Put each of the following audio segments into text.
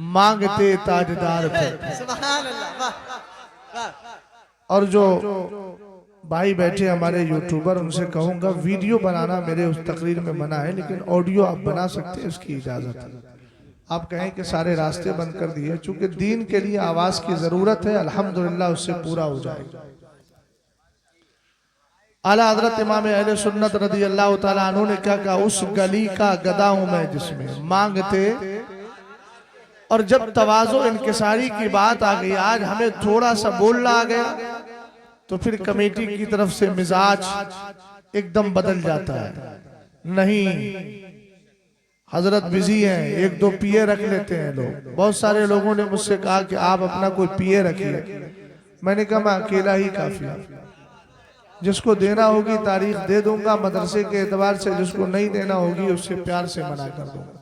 मांगते ताजदार थे। सुभान अल्लाह, वाह वाह। और जो भाई बैठे हमारे यूट्यूबर, उनसे कहूंगा वीडियो बनाना मेरे उस तकरीर में मना है, लेकिन ऑडियो आप बना सकते हैं, उसकी इजाजत है। आप कहें कि सारे रास्ते बंद कर दिए, चूंकि दीन के लिए आवाज की जरूरत है, अल्हम्दुलिल्लाह उससे पूरा हो जाएगा। आला हजरत इमाम अहले सुन्नत रदी अल्लाह ताला अन्हु ने क्या कहा, उस गली का गदा हूं मैं जिसमें मांगते। और जब तवाज़ो इनकिसारी की बात आ गई, आज हमें थोड़ा सा बोलना आ गया तो फिर कमेटी की तरफ से मिजाज एकदम बदल जाता है। नहीं, हजरत बिजी हैं, एक दो पीए रख लेते हैं लोग। बहुत सारे लोगों ने मुझसे कहा कि आप अपना कोई पीए रखिए। मैंने कहा मैं अकेला ही काफी हूं, जिसको देना होगी तारीख दे दूंगा मदरसे के एतबार से, जिसको नहीं देना होगी उससे प्यार से मना कर दूंगा,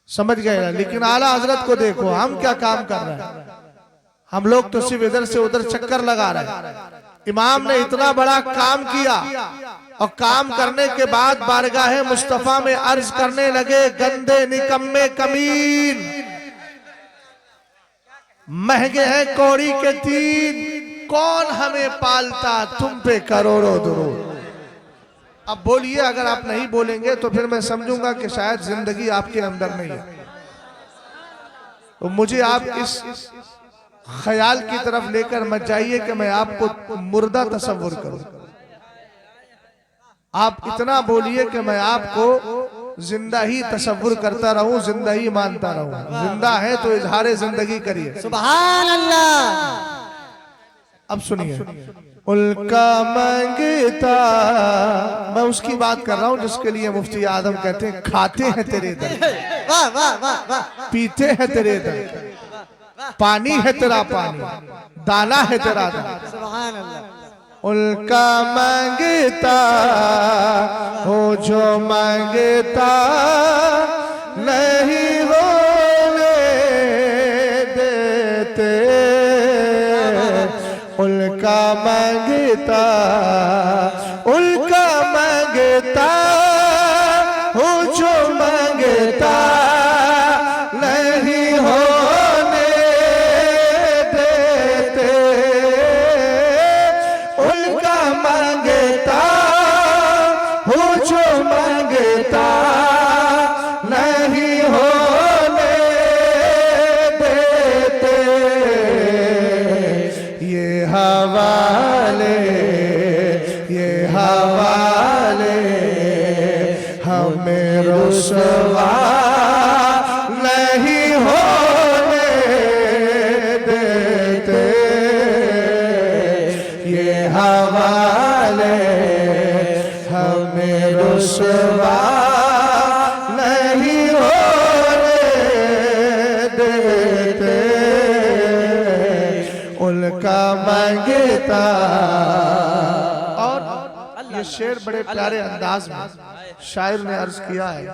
समझ गए। लेकिन आला हजरत को देखो, हम क्या काम कर रहे हैं, हम लोग तो सिर्फ इधर से उधर चक्कर लगा रहे हैं। इमाम ने इतना बड़ा काम किया और काम करने के बाद बारगाहे मुस्तफा में अर्ज करने लगे, गंदे निकम्मे कमीन, महंगे हैं कौड़ी के तीन, कौन हमें पालता तुम पे करोड़ों दुरूद। अब बोलिए, अगर आप नहीं बोलेंगे तो फिर मैं समझूंगा कि शायद जिंदगी आपके अंदर नहीं है। तो मुझे आप इस ख्याल की तरफ लेकर मत जाइए कि मैं आपको मुर्दा तस्वुर करूं। आप इतना बोलिए कि मैं आपको जिंदा ही तस्वुर करता रहूं, जिंदा ही मानता रहूं। जिंदा है तो इजहारे जिंदगी करिए। सुभान अल्लाह। अब सुनिए, उनका मांगता, मैं उसकी बात कर रहा हूं जिसके लिए मुफ्ती आदम कहते हैं, खाते हैं तेरे दर, वाह वाह वाह वाह। पीते हैं तेरे दर, पानी है तेरा पानी, दाना है तेरा दाना। सुभान अल्लाह। उनका मांगता हो जो मांगता नहीं होने देते, उनका मांगता, उनका मांगता हो जो मांगता नहीं होने देते, उनका मांगता हो जो मांगता नहीं होने देते। ये हवाले, ये हवाले हमें रुसवा नहीं होने देते, ये हवाले हमें रुसवा नहीं होने देते, उनका मांगता। और ये शेर बड़े प्यारे अंदाज में शायर ने अर्ज किया है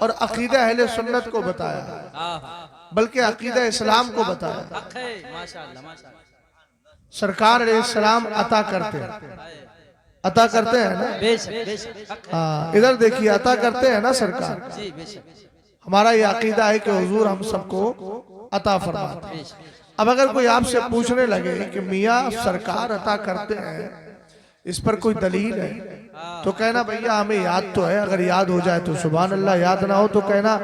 और अकीदा अहले सुन्नत को बताया, बल्कि अकीदा इस्लाम को बताया। सरकार अलैहिस्सलाम अता करते हैं, अता करते हैं ना। हाँ, इधर देखिए, अता करते हैं ना सरकार। हमारा ये अकीदा है कि हुजूर हम सबको अता फरमाते हैं। अब अगर कोई आपसे पूछने लगे कि मियाँ सरकार अता करते हैं, इस पर कोई दलील है, तो कहना भैया हमें याद तो है, अगर याद हो जाए तो सुभान अल्लाह, याद ना हो तो कहना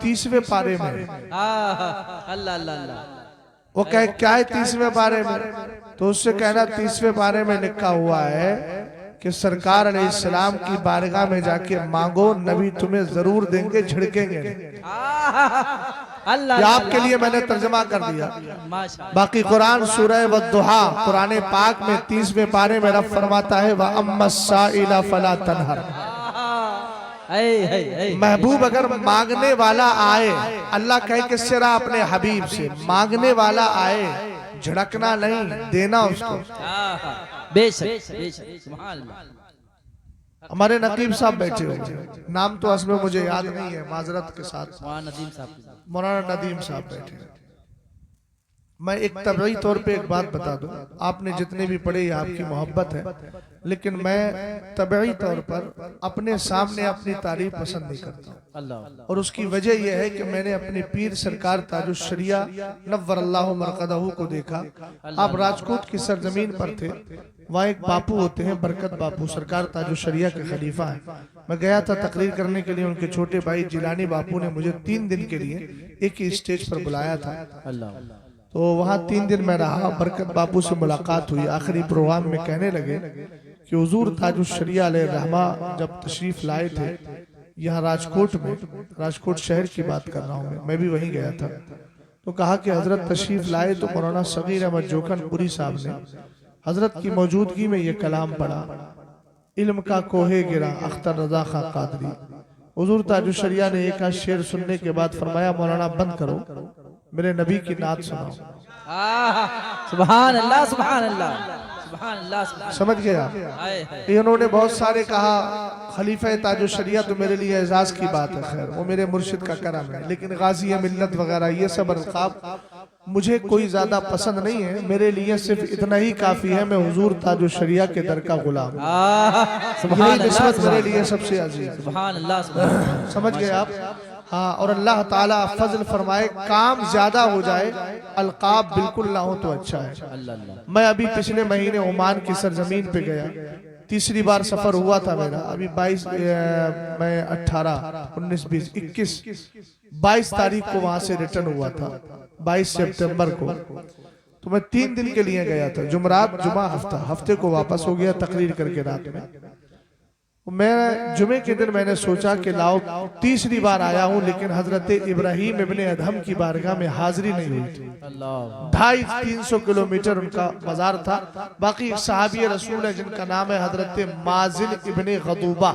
30वें पारे में। अल्लाह अल्लाह। वो कहे क्या है 30वें पारे में, तो उससे कहना 30वें पारे में लिखा हुआ है कि सरकार अलैहिस्सलाम की बारगाह में जाके मांगो, नबी तुम्हें जरूर देंगे, झिड़केंगे। ये आपके लिए मैंने तर्जमा कर दिया। बाकी कुरान सूरह वद्दुहा कुरान पाक में 30वें पारे में रब फरमाता है, व अम्मस्साइला फला तनहर। महबूब अगर मांगने वाला आए, अल्लाह कहे किससे रहा, अपने हबीब से, मांगने वाला आए झड़कना नहीं, देना उसको। हमारे नकीब साहब बैठे हुए, नाम तो असल में मुझे याद नहीं है, माजरत के साथ, मौलाना नदीम साहब बैठे। मैं एक तबई तौर पे एक बात बता दूं, आपने जितने भी पढ़े ये आपकी मोहब्बत है, लेकिन मैं तबई तौर पर अपने सामने अपनी तारीफ पसंद नहीं करता अल्लाह। और उसकी वजह यह है कि मैंने अपने पीर सरकार ताजुश्शरिया नव्वरल्लाहु मरकदहू को देखा। आप राजकोट की सरजमीन पर थे, वहाँ एक बापू होते हैं बरकत बापू, सरकार ताजुश्शरिया के खलीफा हैं। मैं गया था तकरीर करने के लिए, उनके छोटे भाई जिलानी बापू ने मुझे 3 दिन के लिए एक ही स्टेज पर बुलाया था। अल्लाह। तो वहाँ 3 दिन में रहा, बरकत बापू से मुलाकात हुई। आखिरी प्रोग्राम में कहने लगे कि हुजूर ताजुश्शरिया अलैहिर्रहमा जब तशरीफ लाए थे यहाँ राजकोट में, राजकोट शहर की बात कर रहा हूँ मैं भी वहीं गया था, तो कहा कि हजरत तशरीफ लाए तो मौलाना सगीर अहमद जोखनपुरी साहब ने हजरत की मौजूदगी में ये कलाम पढ़ा, इल्म का कोहे गिरा अख्तर रजा खां कादरी। हुजूर ताजुश्शरिया ने एक शेर सुनने के बाद फरमाया मौलाना बंद करो, मेरे नबी की नात सुनाओ। सुभान अल्लाह सुभान अल्लाह सुभान अल्लाह सुभान। समझ गया? इन्होंने बहुत सारे कहा खलीफा ताजुश्शरिया तो मेरे लिए एजाज की बात है, खैर वो मेरे मुर्शिद का करम है, लेकिन गाजी मिल्लत वगैरह ये सब अलकाब मुझे कोई ज्यादा पसंद नहीं है। मेरे लिए सिर्फ इतना ही काफी है, मैं हुजूर ताजुश्शरिया के दर का गुलाम हूं। सुभान निस्बत मेरे लिए सबसे अजीज। सुभान अल्लाह। समझ गए आप? हाँ, और अल्लाह ताला फजल फरमाए काम ज्यादा हो जाए, अलकाब बिल्कुल ना हो तो अच्छा है। मैं अभी पिछले महीने ओमान की सरजमीन पे गया, तीसरी बार सफर हुआ था मेरा। अभी मैं 18, 19, 20, 21, 22 तारीख को वहां से रिटर्न हुआ था, 22 सितंबर को। तो मैं 3 दिन के लिए गया था, जुमरात जुमा हफ्ते को वापस हो गया तकरीर करके रात में। मैं जुमे के दिन मैंने सोचा कि लाओ तीसरी बार आया हूँ, लेकिन हजरत इब्राहिम इब्ने अदहम की बारगाह में हाजिरी नहीं हुई थी। 250-300 किलोमीटर उनका मजार था। बाकी एक सहाबी रसूल है जिनका नाम है हजरत माजिन इब्ने गदूबा,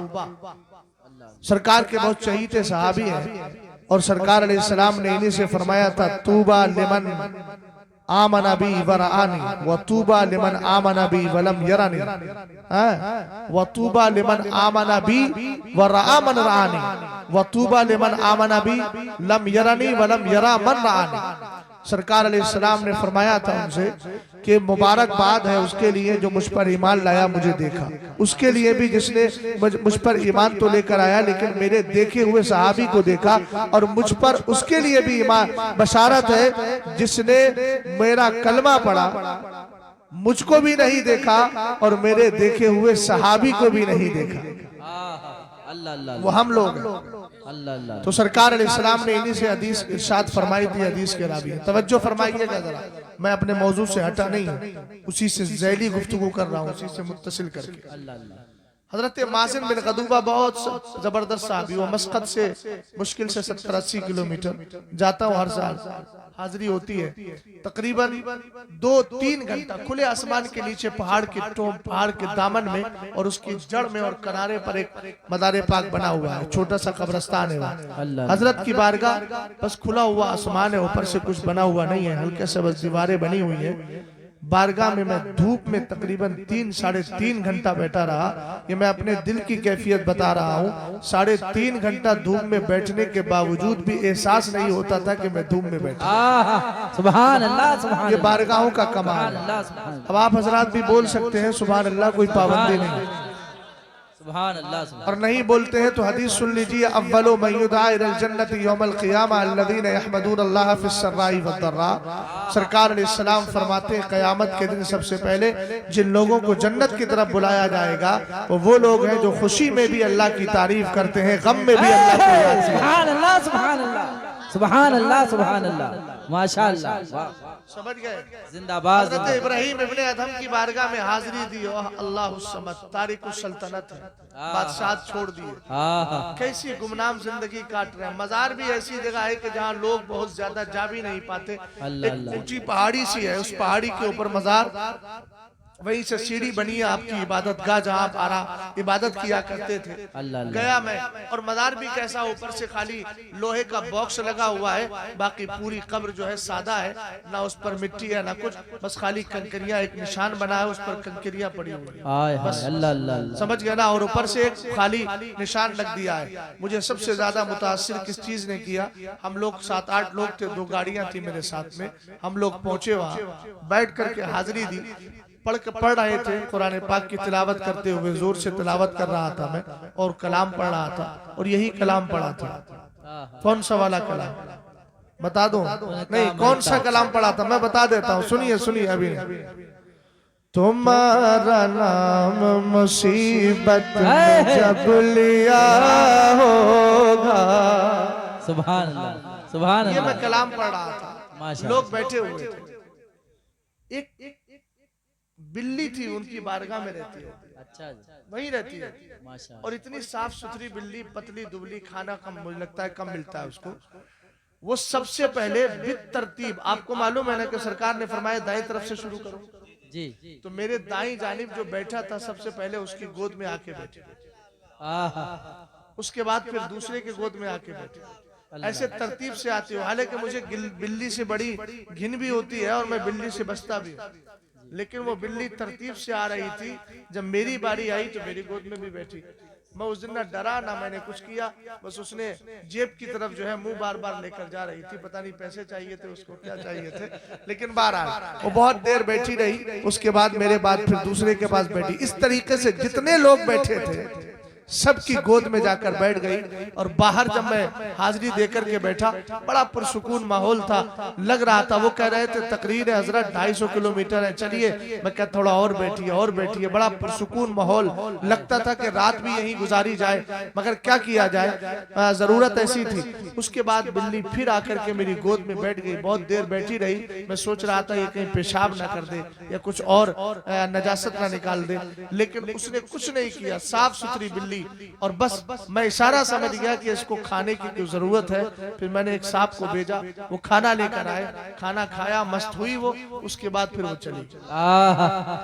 सरकार के बहुत चहीते सहाबी हैं, और सरकार अलैहिस्सलाम ने इन्हीं से फरमाया था तूबा लिमन आमना बी वरानी व तूबा लिमन आमना बी वलम यरानी, व तूबा लिमन आमना बी वरा मन रानी व तूबा लिमन आमना बी लम यरानी वलम यरा मन रानी। सरकार अलैहिस्सलाम ने फरमाया था उनसे कि मुबारकबाद है उसके लिए जो मुझ पर ईमान लाया, मुझे देखा, उसके लिए भी जिसने मुझ पर ईमान तो लेकर आया लेकिन मेरे देखे हुए सहाबी को देखा, और मुझ पर उसके लिए भी ईमान बशारत है जिसने मेरा कलमा पढ़ा, मुझको भी नहीं देखा और मेरे देखे हुए सहाबी को भी नहीं देखा। वो हम लोग हैं। तो सरकार अलैहिस्सलाम ने इन्हीं से हदीस इरशाद फरमाई थी, हदीस के रावी। तवज्जो फरमाइएगा जरा, मैं अपने मौजू से हटा नहीं हूँ, उसी से ज़ैली गुफ्तगू कर रहा हूँ, उसी से मुत्तसिल करके। हजरत माजिन बिन गदूबा बहुत जबरदस्त साहबी, वो मस्कत से मुश्किल से 70-80 किलोमीटर जाता हूँ हर साल, हाजिरी होती है तकरीबन 2-3 घंटा खुले आसमान के नीचे पहाड़ के टॉप, पहाड़ के दामन में, और उसकी जड़ में और किनारे पर एक मदारे पाक बना हुआ है, छोटा सा कब्रिस्तान है वहाँ। हजरत की बारगाह बस खुला हुआ आसमान है, ऊपर से कुछ बना हुआ नहीं है, हल्के से बस दीवारें बनी हुई है। बारगाह में मैं धूप में तकरीबन 3-3.5 घंटा बैठा रहा। ये मैं अपने दिल की कैफियत बता रहा हूँ। 3.5 घंटा धूप में बैठने के बावजूद भी एहसास नहीं होता था कि मैं धूप में बैठा। सुभान अल्लाह सुभान। ये बारगाहों का कमाल है। अब आप हजरात भी बोल सकते हैं सुभान अल्लाह, कोई पाबंदी नहीं, सुभान अल्लाह। और नहीं बोलते हैं तो हदीस सुन लीजिए, अव्वलु मन युदआ इलल जन्नति यौमल क़ियामा अल्लज़ीना यहमदूनल्लाह फिस सर्राई वद्दर्रा। सरकार अलैहिस्सलाम फरमाते हैं क़यामत के दिन सबसे पहले जिन लोगों को जन्नत की तरफ बुलाया जाएगा वो लोग हैं जो खुशी में भी अल्लाह की तारीफ करते हैं, गम में भी अल्लाह को याद करते हैं। सुभान अल्लाह सुभान अल्लाह सुभान अल्लाह सुभान अल्लाह माशाअल्लाह। समझ गए? जिंदाबाद। हज़रत इब्राहिम इब्ने अदहम की बारगाह में हाजिरी दी, अल्लाह समद तारिकुस सल्तनत है, बादशाह छोड़ दिए, कैसी गुमनाम जिंदगी काट रहे हैं। मजार भी ऐसी जगह है कि जहाँ लोग बहुत ज्यादा जा भी नहीं पाते, एक ऊंची पहाड़ी सी है, उस पहाड़ी के ऊपर मजार, वहीं से सीढ़ी बनी है आपकी इबादत गाह, जहाँ आप आरा इबादत किया करते थे। अल्लाह गया मैं, और मदार भी कैसा, ऊपर से खाली लोहे का बॉक्स लगा हुआ है, बाकी पूरी कब्र जो है सादा है, ना उस पर मिट्टी है ना कुछ, बस खाली कंकरियां, एक निशान बना है उस पर कंकरियां पड़ी हुई है, हाय बस। हाय अल्लाह अल्लाह समझ गया ना। और ऊपर से एक खाली निशान लग दिया है। मुझे सबसे ज्यादा मुतासिर किस चीज ने किया, हम लोग 7-8 लोग थे, 2 गाड़ियां थी मेरे साथ में, हम लोग पहुंचे वहां, बैठ करके हाजिरी दी, पढ़ रहे थे कुरान पाक की तिलावत करते हुए, जोर से तिलावत कर रहा था मैं, और कलाम पढ़ रहा था, और यही कलाम पढ़ा था। कौन सा वाला कलाम बता दो? नहीं, कौन सा कलाम पढ़ा था मैं बता देता हूँ, सुनिए सुनिए अभी। तुम्हारा नाम मुसीबत में जब लिया होगा। सुभान अल्लाह सुभान ये मैं अल्लाह। कलाम पढ़ रहा था, माशाअल्लाह। लोग बैठे हुए थे। एक बिल्ली थी, उनकी बारगाह में रहती है, अच्छा जी, वहीं रहती है, माशाअल्लाह। और इतनी साफ सुथरी बिल्ली, पतली दुबली, खाना कम, मुझे लगता है कम मिलता है उसको। वो सबसे पहले बित तरतीब, आपको मालूम है ना कि सरकार ने फरमाया दाएं तरफ से शुरू करो, जी, तो मेरे दाईं जानिब जो बैठा था सबसे पहले उसकी गोद में आके बैठे, आहा उसके बाद फिर दूसरे के गोद में आके बैठे, ऐसे तरतीब से आती हो। हालांकि मुझे बिल्ली से बड़ी घिन भी होती है और मैं बिल्ली से बचता भी हूं, लेकिन वो बिल्ली तरतीब से आ रही थी। जब मेरी बारी आई तो मेरी गोद में भी बैठी। मैं उस दिन ना डरा ना मैंने कुछ किया, बस उसने जेब की तरफ जो है मुंह बार बार लेकर जा रही थी, पता नहीं पैसे चाहिए थे उसको, क्या चाहिए थे, लेकिन बहरहाल वो बहुत देर बैठी रही। उसके बाद मेरे बाद फिर दूसरे के पास बैठी। इस तरीके से जितने लोग बैठे थे सबकी गोद में जाकर बैठ गई। और बाहर जब मैं हाजिरी देकर के बैठा, बड़ा पुरसुकून माहौल था, लग रहा था। वो कह रहे थे तकरीर है हजरत 250 किलोमीटर है, चलिए। मैं कह थोड़ा और बैठिए और बैठिए, बड़ा पुरसुकून माहौल, लगता था कि रात भी यहीं गुजारी जाए, मगर क्या किया जाए, जरूरत ऐसी थी। उसके बाद बिल्ली फिर आकर के मेरी गोद में बैठ गई, बहुत देर बैठी रही। मैं सोच रहा था ये कहीं पेशाब ना कर दे या कुछ और नजासत ना निकाल दे, लेकिन उसने कुछ नहीं किया, साफ सुथरी बिल्ली। और बस मैं इशारा समझ गया कि इसको खाने की कोई जरूरत है। फिर मैंने एक सांप को भेजा, वो खाना लेकर आए, खाना खाया, मस्त हुई वो। उसके बाद फिर वो चली।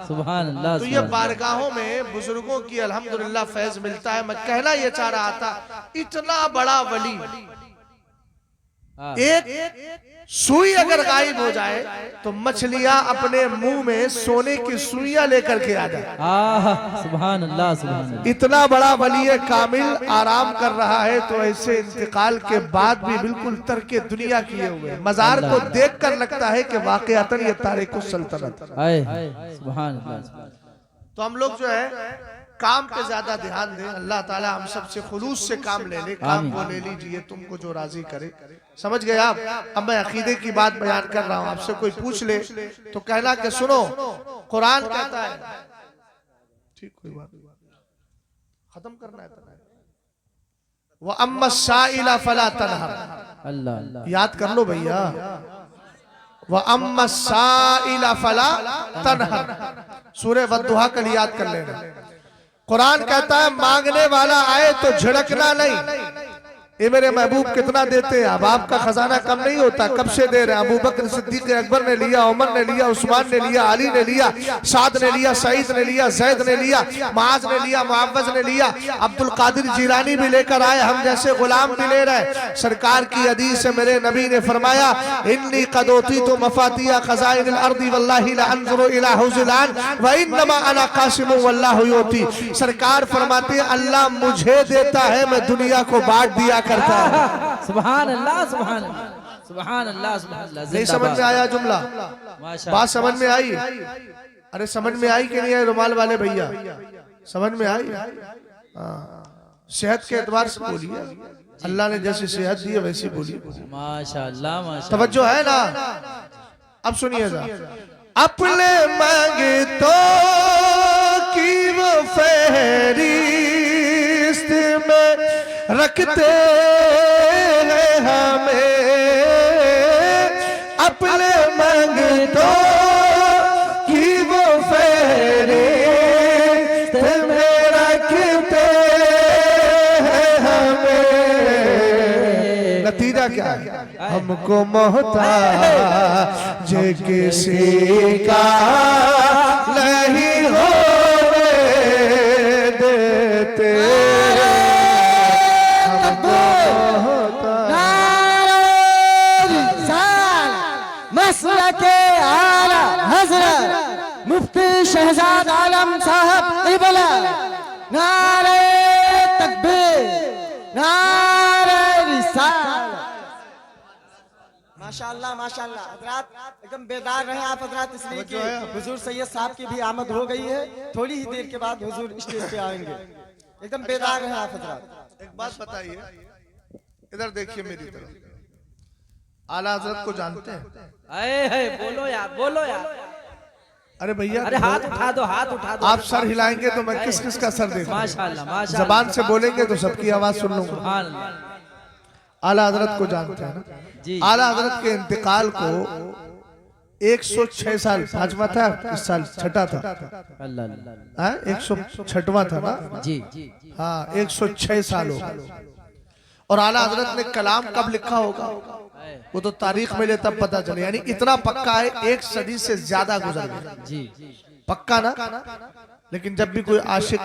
सुभान अल्लाह। तो ये बारगाहों में बुजुर्गों की अल्हम्दुलिल्लाह फैज मिलता है। मैं कहना ये चाह रहा था, इतना बड़ा वली, एक सुई अगर गायब हो जाए तो मछलियां अपने मुंह में सोने की सुइयां लेकर के आ जाए। सुभान अल्लाह सुभान अल्लाह। इतना बड़ा वली कामिल आराम कर रहा है, तो ऐसे इंतकाल के बाद भी बिल्कुल तरके दुनिया किए हुए मजार को देखकर लगता है कि वाकयातन ये तारिकुस सल्तनत। सुभान अल्लाह। तो हम लोग जो है काम पे ज्यादा ध्यान दें। अल्लाह ताला हम सबसे खुलूस से काम ले ले। काम वो ले लीजिए तुमको जो राजी करे। समझ गए आप? अब मैं अकीदे की बात बयान कर रहा हूँ, आपसे कोई पूछ ले तो कहना कि सुनो, कुरान कहता है, ठीक कोई बात नहीं, खत्म करना है वो अम्मा साइला फला तनहर। अल्लाह याद कर लो भैया, वह अम्मा साइला फला तनहर। सूरह वद्दुहा कल याद कर लेना। कुरान कहता है मांगने वाला आए तो झिड़कना नहीं। ये मेरे महबूब कितना देते हैं, अब आपका खजाना कम नहीं होता, कब से दे रहे हैं। अबू बकर सिद्दीक अकबर ने लिया, उमर ने लिया, उस्मान ने लिया, अली ने लिया, साद ने लिया, सईद ने लिया, जैद ने लिया, मुआज ने लिया, मुअव्वज ने लिया, अब्दुल कादिर जिलानी भी लेकर आए, हम जैसे गुलाम भी ले रहे। सरकार की हदीस से मेरे नबी ने फरमाया, इन्नी कद उतीतु मफातिया खज़ाइनिल अर्दी वल्लाहि ला अंज़ुरु इला हुज़लान व इन्नमा अना क़ासिमुन वल्लाहु युती। सरकार फरमाते हैं अल्लाह मुझे देता है, मैं दुनिया को बांट दिया करता है। सुभान अल्लाह सुभान अल्लाह सुभान अल्लाह सुभान अल्लाह। नहीं समझ में आया जुमला? बात समझ में आई? अरे समझ में आई कि नहीं आई? रुमाल वाले भैया समझ में आई? सेहत के एतबार से बोलिए, अल्लाह ने जैसी सेहत दी है वैसी बोलिए। माशाअल्लाह माशाअल्लाह। तवज्जो है ना? अब सुनिएगा, अपने मांगतों की वो फहरिस्त में रखते हैं हमें, अपने मांगतों की वो फहरिस्त में रखते हैं हमें। नतीजा क्या है? हमको मोहताज किसी का नहीं होने देते मसला के आला हजरत मुफ्ती शहजाद आलम साहब इबला नारे तकबीर नारे रिसालत। माशाअल्लाह माशाअल्लाह हजरात एकदम बेदार रहे आप हजरात, इसलिए कि हुजूर सैयद साहब की भी आमद हो गई है। थोड़ी ही देर के बाद हुजूर स्टेज पे आएंगे। एकदम बेदार रहे आप हजरात। एक बात बताइए, इधर देखिए मेरी तरफ, आला हजरत को जानते हैं? है बोलो यार, बोलो यार। अरे भैया, अरे हाथ उठा दो, हाथ उठा दो। आप सर हिलाएंगे तो मैं किस किस का सर देखूं? माशाअल्लाह माशाअल्लाह। जबान से बोलेंगे तो सबकी आवाज सुन लूंगा। सुभान अल्लाह। आला हजरत को जानते हैं ना? जी। आला हजरत के इंतकाल को 106 साल, पांचवा था इस साल, छठा था, अल्लाह अल्लाह। हाँ 106वां था ना? जी हाँ 106 साल हो गए। और आला हजरत ने कलाम कब लिखा होगा वो तो तारीख में ले तब पता चले, यानी इतना पक्का है, 1 सदी से ज्यादा गुजर गया। जी पक्का ना? लेकिन जब भी कोई आशिक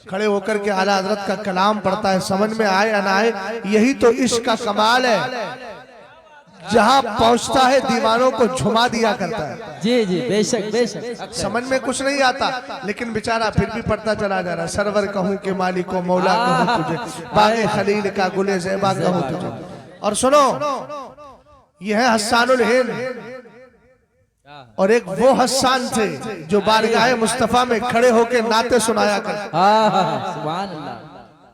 खड़े होकर के आला हजरत का कलाम पढ़ता है, समझ में आए या ना आए, यही तो इश्क का कमाल है। जहां पहुंचता है दीवानों को झुमा दिया करता है। जी जी बेशक बेशक। समझ में कुछ नहीं आता, लेकिन बेचारा फिर भी पढ़ता चला जा रहा। सरवर कहूं के मालिक को मौला कहूं तुझे, बागे खलील का गुले ज़ेबा कहूं तुझे। और सुनो, यह है हस्सानुल हिंद, और एक वो हस्सान थे जो बारगाह मुस्तफा में खड़े होकर नाते सुनाया करते। सुभान अल्लाह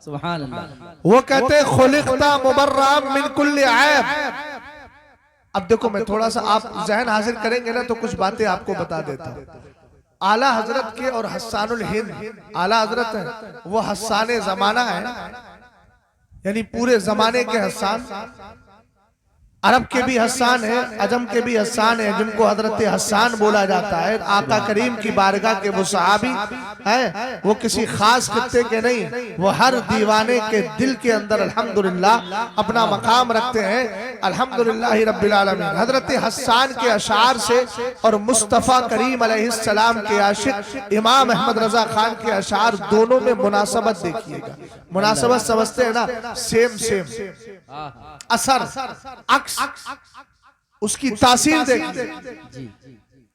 सुभान अल्लाह। वो कहते खुलिक़ता मुबर्रअम मिन कुल्ली ऐब। अब देखो, मैं थोड़ा सा, आप जहन हाजिर करेंगे ना तो कुछ बातें आपको बता देता हूं। आला हजरत के और हस्सानुल हिंद, आला हजरत है वो हस्साने जमाना है, यानी पूरे जमाने के हस्सान। अरब के भी हस्सान है, अजम के भी हस्सान है, जिनको हजरत हस्सान बोला जाता है। आका करीम की बारगाह के वो सहाबी हैं, वो किसी खास खित्ते के नहीं, वो हर दीवाने के दिल के अंदर अल्हम्दुलिल्लाह अपना मकाम रखते हैं। अल्हम्दुलिल्लाह रब्बिल आलमीन। हजरत हस्सान के अशार से और मुस्तफ़ा करीम अलैहिस्सलाम के आशिक इमाम अहमद रजा खान के अशार, दोनों में मुनासबत देखिएगा। मुनासबत समझते हैं ना? सेम सेम असर, अक्स, उसकी तासीर देखिए।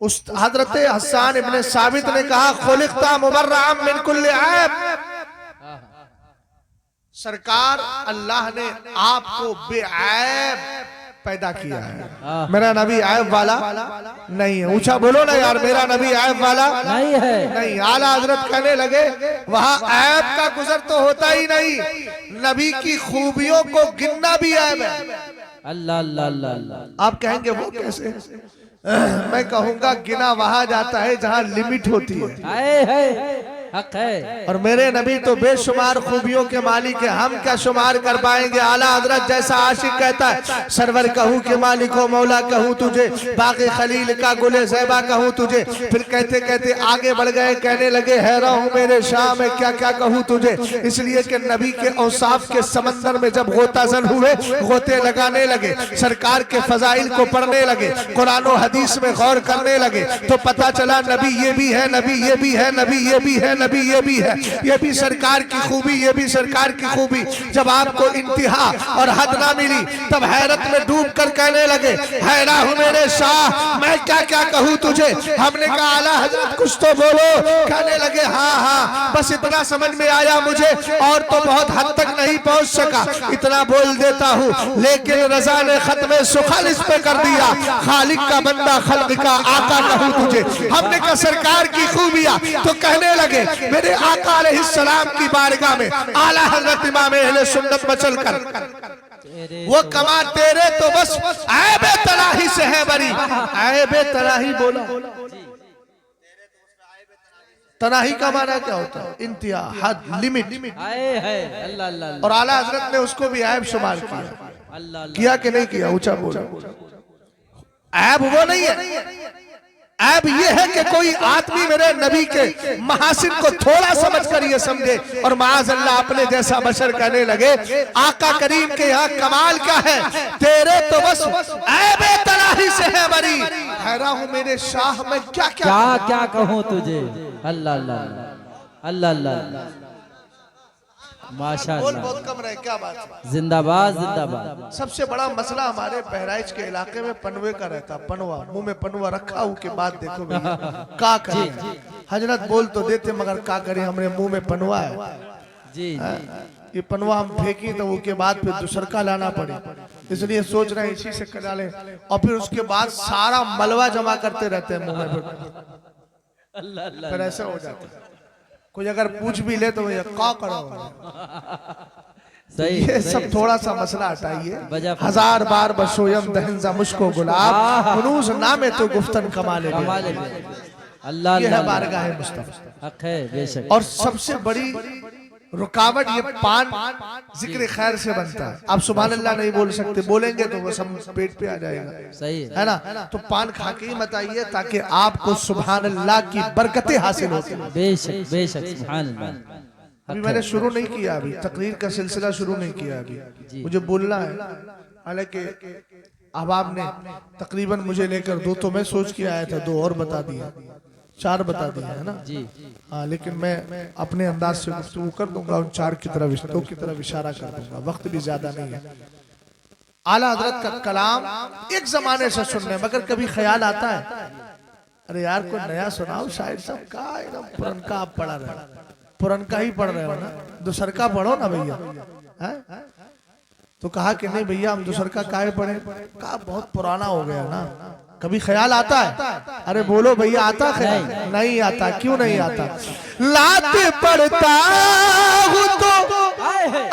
उस हजरत हस्सान इब्ने साबित ने कहा, खुलिक़ता मुबर्रअम मिन कुल्ली ऐब। सरकार अल्लाह ने आपको बेऐब पैदा किया है। मेरा नबी ऐब वाला नहीं है। ऊंचा बोलो ना यार, मेरा नबी ऐब वाला नहीं है। नहीं। आला हजरत कहने लगे, वहां ऐब का गुजर तो होता ही नहीं, नबी की खूबियों को गिनना भी ऐब है। अल्लाह अल्लाह अल्लाह। आप कहेंगे वो कैसे? मैं कहूंगा गिना वहां जाता है जहां लिमिट होती है। हक है। और मेरे नबी तो बेशुमार खूबियों के मालिक है, हम क्या शुमार कर पाएंगे? आला हजरत जैसा आशिक कहता है, सरवर कहूं के मालिक हो मौला कहूं तुझे, बागे खलील का गुले ज़ेबा कहूं तुझे। फिर कहते कहते आगे बढ़ गए, कहने लगे, हैरान हूं मेरे शाह में क्या क्या कहूं तुझे। इसलिए कि नबी के औसाफ के समंदर में जब गोताजन हुए, गोते लगाने लगे, सरकार के फजाइल को पढ़ने लगे, कुरान और हदीस में गौर करने लगे, तो पता चला नबी ये भी है, नबी ये भी है, नबी ये भी है, नबी ये भी है। ये भी सरकार की खूबी, ये भी सरकार की खूबी। जब आपको इंतहा और हद ना मिली, तब हैरत में डूब कर कहने लगे, हैरान हूं मेरे शाह, मैं क्या क्या कहूं तुझे। हमने कहा, आला हजरत कुछ तो बोलो। कहने लगे, हाँ हाँ बस इतना समझ में आया मुझे, और तो बहुत हद तक नहीं पहुंच सका, इतना बोल देता हूं। लेकिन रजा ने खत्म सुखल इस पे कर दिया, खालिक का बंदा खल्क का आका कहूं तुझे। हमने कहा सरकार की खूबियां, तो कहने लगे मेरे आका अलैहिस्सलाम की बारगाह में आला हजरत इमाम अहले सुन्नत मचल कर, वो कमा तेरे तो बस ऐबे तलाही से है बरी। ऐबे तलाही बोला, तनाही का माना क्या होता है? इंतहा, हद, लिमिट। अल्लाह अल्लाह। और आला हजरत ने उसको भी ऐब शुमार किया कि नहीं किया? ऊंचा बोला। ऐब वो नहीं है ऐब ये है कि कोई आदमी मेरे नबी के महासिन को थोड़ा समझकर ये समझे और माअज़ल्लाह अपने जैसा बशर कहने लगे। आका करीम के यहाँ कमाल क्या है, तेरे तो बस ऐबे तलाही से है बरी। हैरान हूँ मेरे शाह, मैं क्या क्या क्या क्या कहूँ तुझे। अल्लाह अल्लाह अल्लाह अल्लाह बोल माशाअल्लाह। बहुत कम रहे, क्या बात है। जिंदाबाद जिंदाबाद। सबसे बड़ा मसला हमारे बहराइच के इलाके में पनवे का रहता, पनवा, मुंह में पनवा रखा हूँ के बाद देखो भैया का करें। हजरत बोल तो देते मगर का करें, हमारे मुंह में पनवा है जी ये पनवा हम फेंकी तो उसके बाद फिर दूसरका लाना पड़े, इसलिए सोच रहे हैं इसी से करा लें। और फिर उसके बाद सारा मलवा जमा करते रहते हैं मुंह में, फिर ऐसा हो जाता है। कोई अगर पूछ भी ले तो भैया का करो। सही ये सही। सब थोड़ा सा मसला हटाइए। वजह- हजार बार बशोयम दहनजा मुश्को गुलाब कुनूज नामे तो गुफ्तन कमाले कमाल है। अल्लाह ये है अल्लाह बारगाह मुस्तफा। हक है बेशक। और सबसे बड़ी रुकावट ये पान जिक्र खैर से बनता है। आप सुभान अल्लाह नहीं बोल सकते, बोलेंगे तो वो सब पेट पे आ जाएगा, सही है ना। तो पान खा के ही बताइए ताकि आपको सुभान अल्लाह की बरकतें हासिल होती हैं। बेशक बेशक सुभान अल्लाह। अभी मैंने शुरू नहीं किया, अभी तकरीर का सिलसिला शुरू नहीं किया, अभी मुझे बोलना है। हालांकि अहबाब ने तकरीबन मुझे लेकर 2 तो मैं सोच के आया था, 2 और बता दिया, 4 बता दिया है ना जी हाँ। लेकिन मैं अपने अंदाज से गुफ्तगू कर दूंगा, उन 4 की तरफ 2 की तरफ इशारा कर दूंगा, वक्त भी ज्यादा नहीं है। आला हजरत का कलाम एक जमाने से सुनने, मगर कभी ख्याल आता है अरे यार कोई नया सुनाओ, शायद सब का एकदम पुरनका आप पढ़ा रहे हो, पुरनका ही पढ़ रहे हो ना, दूसरका पढ़ो ना भैया हैं? तो कहा कि नहीं भैया हम दूसरका काहे पढ़े, कहा बहुत पुराना हो गया ना। कभी ख्याल आता है? अरे बोलो भैया आता ख्याल? नहीं आता। क्यों नहीं आता? लात पड़ता हूँ तो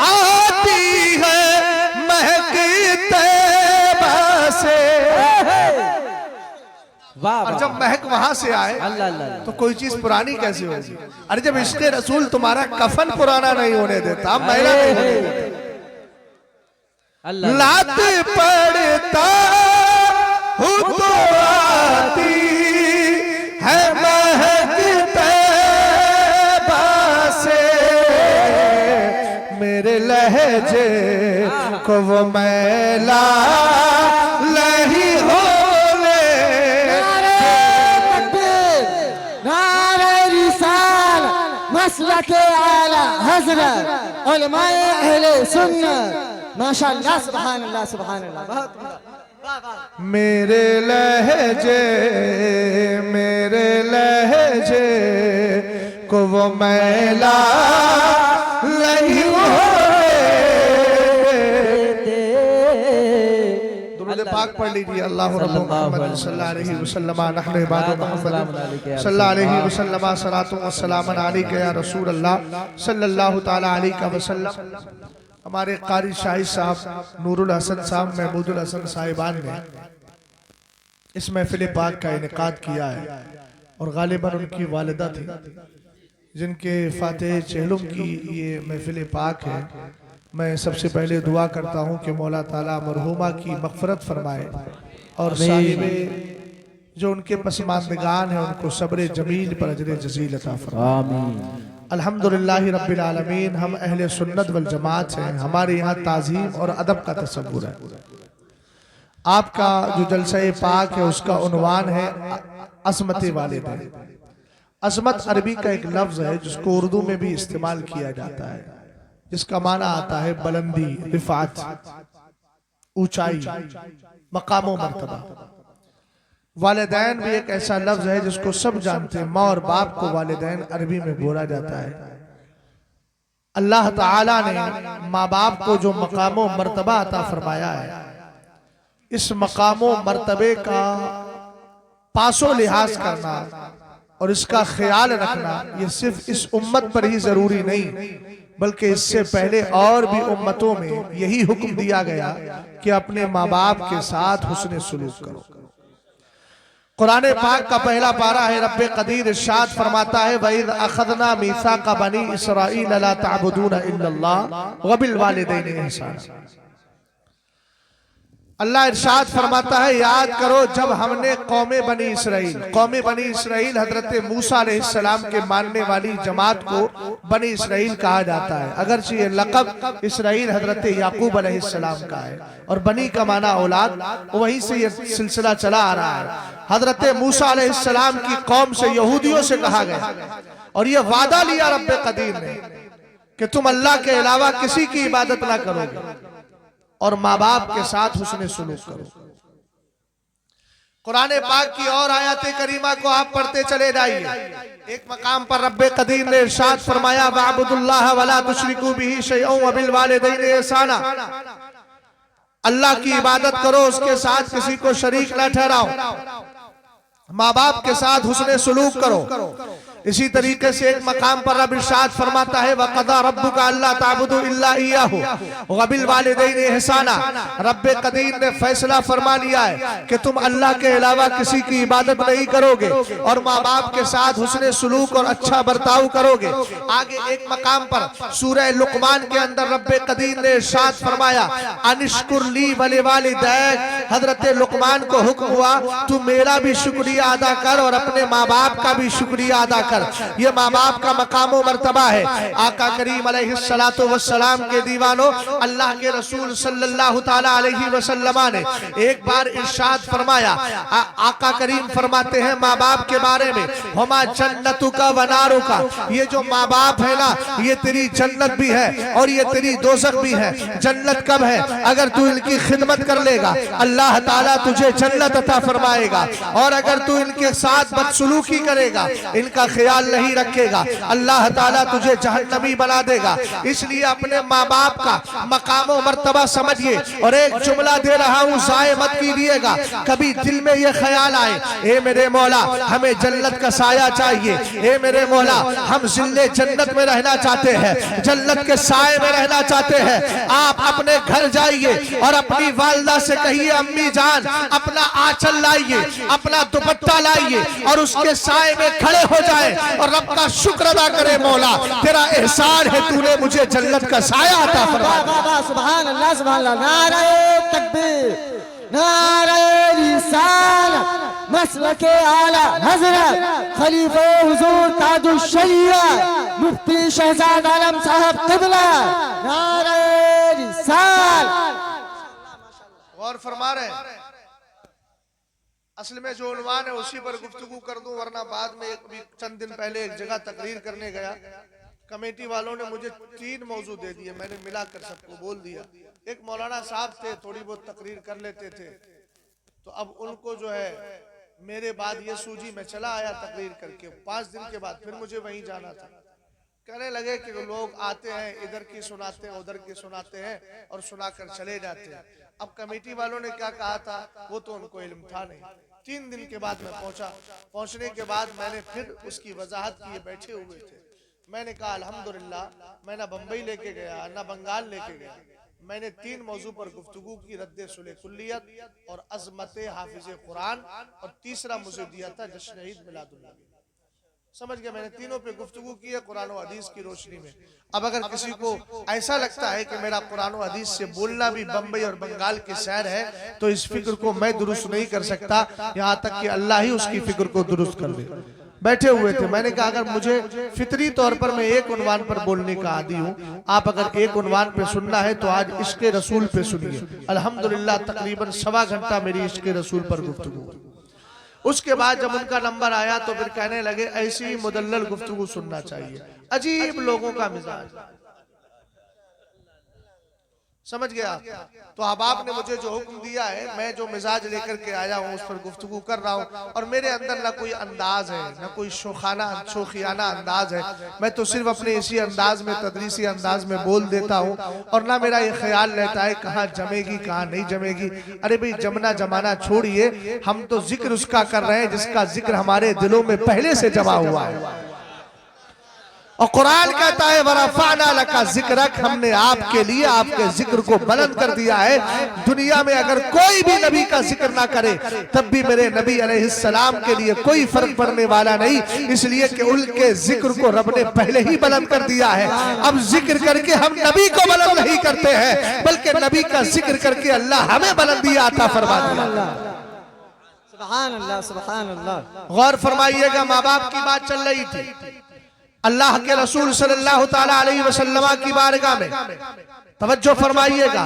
आती है महक तैबा से। वाह और वाह। जब महक वहां से आए अल्लाह अल्लाह तो कोई चीज पुरानी कैसे होगी? अरे जब इश्क़ रसूल तुम्हारा कफन पुराना नहीं होने देता, मैला नहीं होने देता। अल्लाह लात पड़ता हूँ तो आती है महक तैबा से। मेरे लहजे को वो मैला नहीं होने। मसलक आला हज़रत उलमाए अहले सुन्नत माशाअल्लाह सुभान अल्लाह सुभान अल्लाह। बहुत वाह वाह। मेरे लहजे को वो मैला नहीं होने। दुरूद पाक पढ़ लीजिए। अल्लाह रब्बु मुहम्मद सल्लल्लाहु अलैहि वसल्लम नहनु इबादु मुहम्मद सल्लल्लाहु अलैहि वसल्लम सलातु व सलामन अलैका या रसूल अल्लाह सल्लल्लाहु तआला अलैहि वसल्लम। हमारे कारी शाहिद साहब नूरुल हसन साहब, महमूदुल हसन साहिबान ने इस महफिल पाक का इनेकाद किया है और गालिबन उनकी वालिदा थी जिनके फातिह चेहलुम की ये महफिल पाक है। मैं सबसे पहले दुआ करता हूँ कि मौला ताला मरहुमा की मग़फ़िरत फरमाए और साहिबे जो उनके पसमानदगान हैं उनको सब्र जमील पर अजर जज़ील अता फरमाए। आमीन। अल्हम्दुलिल्लाहि रब्बिल आलमीन। हम अहले सुन्नत वल जमात हैं, हमारे यहाँ ताज़ीम और अदब का तसव्वुर है। आपका जो जलसा पाक है उसका उन्वान है असमत वालिदैन। असमत अरबी का एक लफ्ज है जिसको उर्दू में भी इस्तेमाल किया जाता है, जिसका माना आता है बुलंदी, रिफात, ऊंचाई, मकाम मर्तबा। वालिदैन भी एक ऐसा लफ्ज है जिसको सब जानते हैं, माँ और बाप को वालिदैन अरबी में बोला जाता है। अल्लाह ताला ने माँ बाप को जो मकाम मर्तबा अता फरमाया है, इस मकाम मर्तबे का पासो लिहाज करना और इसका ख्याल रखना ये सिर्फ इस उम्मत पर ही जरूरी नहीं बल्कि इससे पहले और भी उम्मतों में यही हुक्म दिया गया कि अपने माँ बाप के साथ हुस्न सुलूक करो। कुरान पाक का पहला पारा है, रब्बे कदीर इरशाद फरमाता है, वइज़ अखज़ना मीसाक़ बनी इसराईल ला तअबुदूना इल्लल्लाह व बिल वालिदैनि इहसाना। अल्लाह इरशाद फरमाता है, याद करो जब हमने कौमे बनी इसराइल हजरत मूसा अलैहिस्सलाम के मानने वाली जमात को बनी इसराइल कहा जाता है। अगरचे ये लक़ब इसराइल हजरत याकूब अलैहिस्सलाम का है और बनी का माना औलाद, वहीं से ये सिलसिला चला आ रहा है। हजरत मूसा अलैहिस्सलाम की कौम से यहूदियों से कहा गया और ये वादा लिया रब्बे कदीर ने कि तुम अल्लाह के अलावा किसी की इबादत ना करोगे और माँ बाप के साथ हुस्ने सुलूक करो। कुरान पाक की और आयत करीमा को आप पढ़ते चले जाइए। एक मकाम पर रब्बे कदीर ने इरशाद फरमाया, वअब्दुल्लाह वला तुश्रिकू बिही शैअन वबिल वालिदैनि ihसाना, अल्लाह की इबादत करो, उसके साथ किसी को शरीक ना ठहराओ, माँ बाप के साथ हुस्ने सुलूक करो। इसी तरीके से एक मकाम पर रब इरशाद फरमाता है, वक़दा रब्बुका अल्ला ताबुदू इल्ला इय्याहु वबिल वालिदैनि ihसाना, रब्बे कदीर ने फैसला फरमा लिया है कि तुम अल्लाह के अलावा किसी की इबादत नहीं करोगे और माँ बाप के साथ हुस्ने सुलूक और अच्छा बर्ताव करोगे। आगे एक मकाम पर सूरह लुक़मान के अंदर रब्बे कदीर ने इरशाद फरमाया, अनिश्कुर ली वली वालिदैक, हजरत लुक़मान को हुक्म हुआ तू मेरा भी शुक्रिया अदा कर और अपने माँ बाप का भी शुक्रिया अदा कर। ये माँ बाप का मकाम मर्तबा है। आका करीम अलैहिस्सलातु वस्सलाम के दीवानों, अल्लाह के रसूल सल्लल्लाहु ताला अलैहि वसल्लम ने एक बार इरशाद फरमाया, आका करीम फरमाते हैं माँ बाप के बारे में, हमा जन्नतुका व नारुका, ये जो माँ बाप है ना, ये तेरी जन्नत भी है और ये तेरी दोज़ख भी है। जन्नत कब है? अगर तू इनकी खिदमत कर लेगा, अल्लाह ताला तुझे जन्नत अता फरमाएगा, और अगर तू इनके साथ बदसलूकी करेगा, इनका ख्याल नहीं रखेगा, अल्लाह ताला तुझे जहन्नमी बना देगा। इसलिए अपने माँ बाप का मकाम मर्तबा समझिए। और एक जुमला दे रहा हूँ, ज़ाय मत कीजिएगा। कभी दिल में ये ख्याल आए, ए मेरे मौला हमें जन्नत का साया चाहिए, ए मेरे मौला हम जिल्ले जन्नत में रहना चाहते हैं, जन्नत के साए में रहना चाहते हैं। आप अपने घर जाइए और अपनी वालिदा से कहिए, अम्मी जान अपना आंचल लाइए, अपना दुपट्टा लाइए और उसके साए में खड़े हो जाए और रब का शुक्र अदा करे, मौला तेरा एहसान है, तूने मुझे जन्नत का साया अता फरमाया। सुभान अल्लाह, सुभान अल्लाह, नारे तकबीर, नारे रिसालत, मसलके आला हजरत खलीफे हुजूर ताजुल शरीयत मुफ्ती शहजाद आलम साहब क़िबला, नारे रिसालत। गौर फरमा रहे हैं, असल में जो उन्वान है उसी पर गुफ्तगू कर दूं, वरना बाद में चंद दिन पहले एक जगह तकरीर करने गया, कमेटी वालों ने मुझे 3 मौजू दे दिए, मैंने मिलाकर सबको बोल दिया। एक मौलाना साहब थे, थोड़ी बहुत तकरीर कर लेते थे, तो अब उनको जो है मेरे बाद ये सूझी, मैं चला आया तकरीर करके, 5 दिन के बाद फिर मुझे वहीं जाना था। कहने लगे कि लोग आते हैं, इधर की सुनाते हैं, उधर की सुनाते हैं और सुनाकर चले जाते हैं। अब कमेटी वालों ने क्या कहा था वो तो उनको इल्म था नहीं। 3 दिन के बाद मैं पहुंचा, पहुंचने के बाद मैंने फिर उसकी वजाहत की, बैठे हुए थे। मैंने कहा अल्हम्दुलिल्लाह, मैं ना बम्बई लेके गया ना बंगाल लेके गया, मैंने 3 मौजू पर गुफ्तगू की, रद्द सुले कुल्लियत और अज़मत हाफिज़ कुरान, और तीसरा मुझे दिया था जश्न ईद मिलादुन नबी। समझ गया, मैंने तीनों पे गुफ्तगू की है कुरान और हदीस की रोशनी में। अब अगर किसी को ऐसा लगता है कि मेरा कुरान और हदीस से बोलना भी बम्बई और बंगाल की सैर है, तो इस फिक्र को मैं दुरुस्त नहीं कर सकता, यहाँ तक कि अल्लाह ही उसकी फिक्र को दुरुस्त कर दे। बैठे हुए थे, मैंने कहा अगर मुझे फितरी तौर पर मैं एक उन्वान पर बोलने का आदी हूँ, आप अगर एक उन्वान पे सुनना है तो आज इश्क़े रसूल पे सुनिए। अल्हम्दुलिल्लाह तकरीबन 1.25 घंटा मेरी इश्क़े रसूल पर गुफ्तगू। उसके बाद जब उनका नंबर आया तो फिर कहने लगे ऐसी ही मुदल्लल गुफ्तगू सुनना चाहिए। अजीब लोगों का मिजाज, समझ गया। तो अब आपने मुझे जो हुक्म दिया है, मैं जो मिजाज लेकर के आया हूँ उस पर गुफ्तगू कर रहा हूँ, और मेरे अंदर ना कोई अंदाज है ना कोई शोखियाना अंदाज है। मैं तो सिर्फ अपने इसी अंदाज में, तदरीसी अंदाज में बोल देता हूँ, और ना मेरा ये ख्याल रहता है कहाँ जमेगी कहाँ नहीं जमेगी। अरे भाई जमना जमाना छोड़िए, हम तो जिक्र उसका कर रहे हैं जिसका जिक्र हमारे दिलों में पहले से जमा हुआ है। और कुरान कहता है वरफ़अना लका ज़िक्रक, हमने आपके लिए आपके जिक्र को बुलंद कर दिया है। दुनिया में अगर कोई भी नबी का जिक्र ना करे तब भी मेरे नबी अलैहिस्सलाम के लिए कोई फर्क पड़ने वाला नहीं, इसलिए कि उनके जिक्र को रब ने पहले ही बुलंद कर दिया है। अब जिक्र करके हम नबी को बुलंद नहीं करते हैं, बल्कि नबी का जिक्र करके अल्लाह हमें बुलंदी अता फरमा दिया। सुभान अल्लाह, सुभान अल्लाह। गौर फरमाइएगा, माँ बाप की बात चल रही थी, अल्लाह के रसूल सल्लल्लाहु ताला अलैहि वसल्लम की बारगाह में तवज्जो फरमाइएगा।